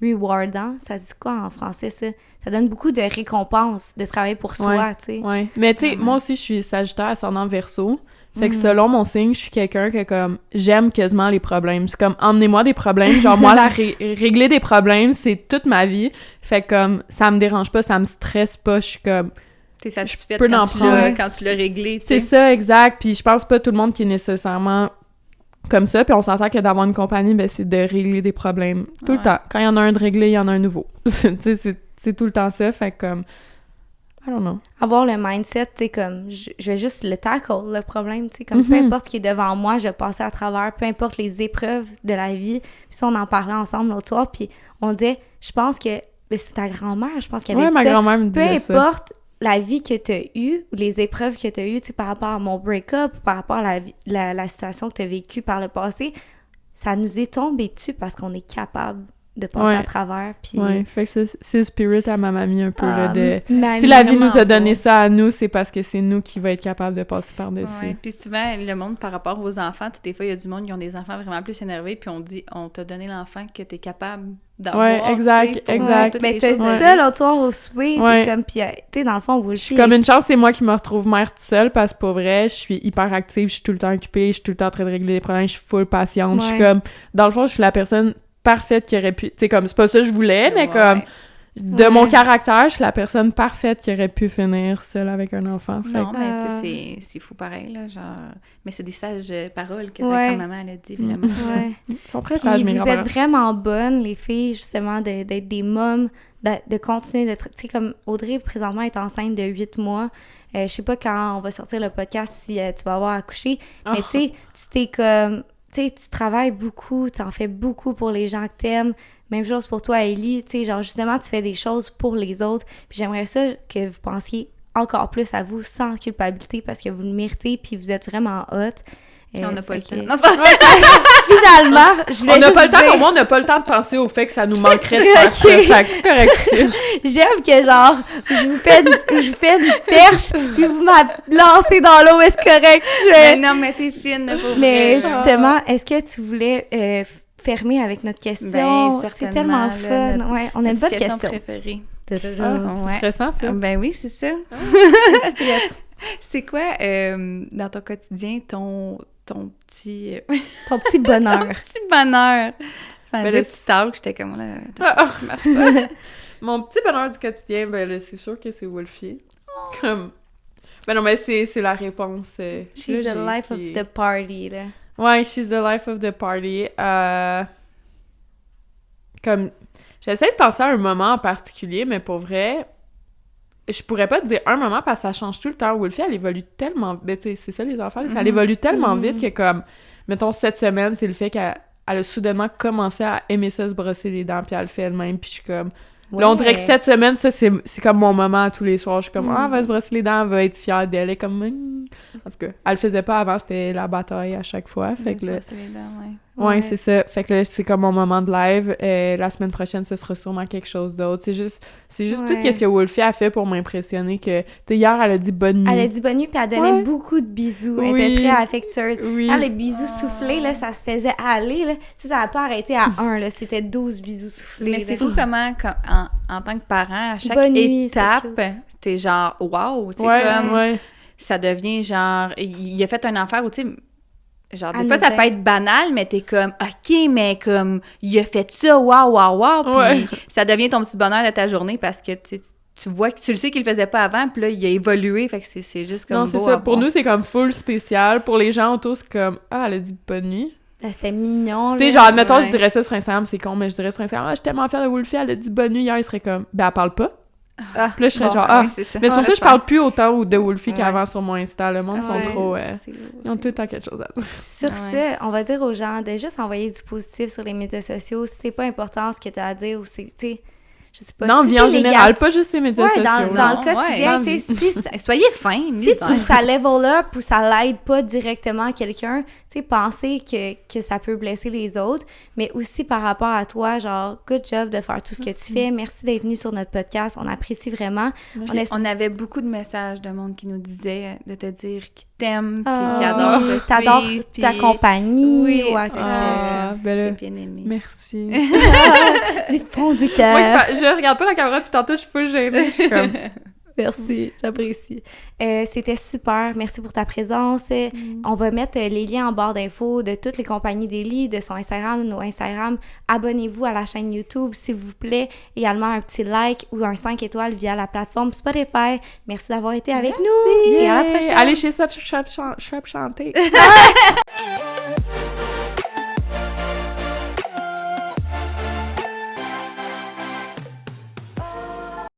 rewardant. Ça dit quoi en français, ça? Ça donne beaucoup de récompenses de travailler pour soi, tu sais. Ouais. Mais tu sais, moi aussi, je suis Sagittaire ascendant Verseau. Fait que selon mon signe, je suis quelqu'un que, comme, j'aime quasiment les problèmes. C'est comme, emmenez-moi des problèmes. Genre, moi, régler des problèmes, c'est toute ma vie. Fait que, comme, ça me dérange pas, ça me stresse pas. Je suis comme... T'es satisfaite quand tu l'as réglé, tu sais. C'est ça, exact. Puis je pense pas tout le monde qui est nécessairement comme ça. Puis on s'entend que d'avoir une compagnie, ben, c'est de régler des problèmes tout le temps. Quand il y en a un de réglé, il y en a un nouveau. Tu sais, c'est tout le temps ça. Fait que, comme... I don't know. Avoir le mindset, tu sais, comme, je vais juste le tackle, le problème, tu sais, comme, peu importe ce qui est devant moi, je vais passer à travers, peu importe les épreuves de la vie. Puis ça, on en parlait ensemble l'autre soir, puis on disait, je pense que, ben, c'est ta grand-mère, je pense qu'elle avait dit ma ça. grand-mère me disait ça. Peu importe la vie que tu as eue, ou les épreuves que tu as eues, tu sais, par rapport à mon break-up, par rapport à la situation que tu as vécue par le passé, ça nous est tombé dessus parce qu'on est capable de passer à travers. Puis... Ouais, fait que c'est le spirit à ma mamie un peu, là, de... Mamie, si la vie nous a donné ça à nous, c'est parce que c'est nous qui va être capable de passer par-dessus. Ouais, puis souvent, le monde, par rapport aux enfants, tu sais, des fois, il y a du monde qui ont des enfants vraiment plus énervés, puis on dit, on t'a donné l'enfant que t'es capable d'avoir. Ouais, exact. Mais t'as dit ça l'autre soir au souper, t'es comme, puis tu sais, dans le fond, je suis comme une chance, c'est moi qui me retrouve mère toute seule, parce que pour vrai, je suis hyper active, je suis tout le temps occupée, je suis tout le temps en train de régler des problèmes, je suis full patiente, je suis comme, dans le fond, je suis la personne parfaite qui aurait pu, tu sais, comme, c'est pas ça que je voulais, mais comme, de mon caractère, je suis la personne parfaite qui aurait pu finir seule avec un enfant. Fait non, mais tu sais, c'est fou pareil, là, genre... Mais c'est des sages paroles que ta maman, elle a dit, vraiment. Ils sont très sages, mes vous êtes vraiment bonnes, les filles, justement, d'être des mômes, de continuer d'être... Tu sais, comme Audrey, présentement, est enceinte de 8 mois. Je sais pas quand on va sortir le podcast si tu vas avoir accouché, mais tu sais, tu t'es comme... Tu sais, tu travailles beaucoup, tu en fais beaucoup pour les gens que t'aimes. Même chose pour toi, Ellie. Tu sais, genre, justement, tu fais des choses pour les autres. Puis j'aimerais ça que vous pensiez encore plus à vous sans culpabilité parce que vous le méritez puis vous êtes vraiment hot. On n'a pas le temps. Non, c'est pas vrai. Finalement, je voulais on n'a pas le temps, dire... au moins, on n'a pas le temps de penser au fait que ça nous manquerait de faire ça. Fait que c'est correct. J'aime que, genre, je vous fais une perche, puis vous lancez dans l'eau, est-ce correct? Mais non, mais t'es fine, pour mais vrai. justement, est-ce que tu voulais fermer avec notre question? Ben, c'est tellement le fun. Ouais, on a une bonne question. Préférée. C'est stressant, ça. Ben oui, c'est ça. C'est quoi, dans ton quotidien, ton petit... Ton petit bonheur. Ton petit bonheur. Je pensais petit talk, j'étais comme, là, ça marche pas. Mon petit bonheur du quotidien, ben là, c'est sûr que c'est Wolfie. Comme... Ben non, mais c'est la réponse. She's the life of the party, là. Ouais, she's the life of the party. Comme, j'essaie de penser à un moment en particulier, mais pour vrai... Je pourrais pas te dire un moment parce que ça change tout le temps. Wolfie, elle évolue tellement... Ben, tu sais, c'est ça, les enfants. Ça évolue tellement vite que, comme, mettons, cette semaine, c'est le fait qu'elle a soudainement commencé à aimer ça, se brosser les dents, puis elle le fait elle-même, puis je suis comme... Ouais. Là, on dirait que cette semaine, ça, c'est comme mon moment tous les soirs. Je suis comme, elle va se brosser les dents, elle va être fière d'elle. Elle est comme... En tout cas, elle le faisait pas avant, c'était la bataille à chaque fois. Fait que là... Ouais, c'est ça. Fait que là, c'est comme mon moment de live. La semaine prochaine, ce sera sûrement quelque chose d'autre. C'est juste tout ce que Wolfie a fait pour m'impressionner que... Tu sais, hier, elle a dit bonne nuit. Elle a dit bonne nuit, puis elle donnait beaucoup de bisous. Elle était très affectueuse. Oui. Les bisous soufflés, là, ça se faisait aller, là. Tu sais, ça n'a pas arrêté à 1, là. C'était 12 bisous soufflés. Mais c'est fou comment, en tant que parent, à chaque étape, t'es genre, wow! Tu sais, comme... Ça devient genre... Il a fait une affaire où, tu sais... Genre, des fois, ça peut être banal, mais t'es comme, OK, mais comme, il a fait ça, wow, puis ça devient ton petit bonheur de ta journée parce que tu vois que tu le sais qu'il le faisait pas avant, puis là, il a évolué, fait que c'est juste comme beau. Non, c'est ça. Pour nous, c'est comme full spécial. Pour les gens autour, c'est comme, elle a dit bonne nuit. C'était mignon, là. Tu sais, genre, admettons, je dirais ça sur Instagram, c'est con, mais je dirais sur Instagram, je suis tellement fière de Wolfie, elle a dit bonne nuit hier, il serait comme, ben, elle parle pas. Puis là, je serais genre, c'est ça. Mais c'est pour ça que je parle plus autant de Wolfie qu'avant sur mon Insta. Le monde sont trop... ils ont tout le temps quelque chose à dire. Sur ce, on va dire aux gens de juste envoyer du positif sur les médias sociaux. Si c'est pas important ce que tu as à dire ou c'est... Je sais pas. Non, vie en général, pas juste les médias sociaux. Dans le quotidien, tu sais, soyez fins. Si ça level up ou ça l'aide pas directement quelqu'un, tu sais, pensez que ça peut blesser les autres, mais aussi par rapport à toi, genre, good job de faire tout ce que tu fais. Merci d'être venu sur notre podcast. On apprécie vraiment. On avait beaucoup de messages de monde qui nous disaient de te dire qu'ils t'aiment, puis qu'ils adorent te suivre. T'adores ta compagnie. Oui, Ah, ben là, bien aimé. Merci. Du fond du cœur. Oui, je regarde pas la caméra depuis tantôt, je suis full gênée. Je suis comme... Merci, j'apprécie. C'était super. Merci pour ta présence. On va mettre les liens en barre d'infos de toutes les compagnies d'Élie, de son Instagram, nos Instagram. Abonnez-vous à la chaîne YouTube, s'il vous plaît. Également, un petit like ou un 5 étoiles via la plateforme Spotify. Merci d'avoir été avec nous. Yeah. Et à la prochaine. Allez chez Shop Chanter.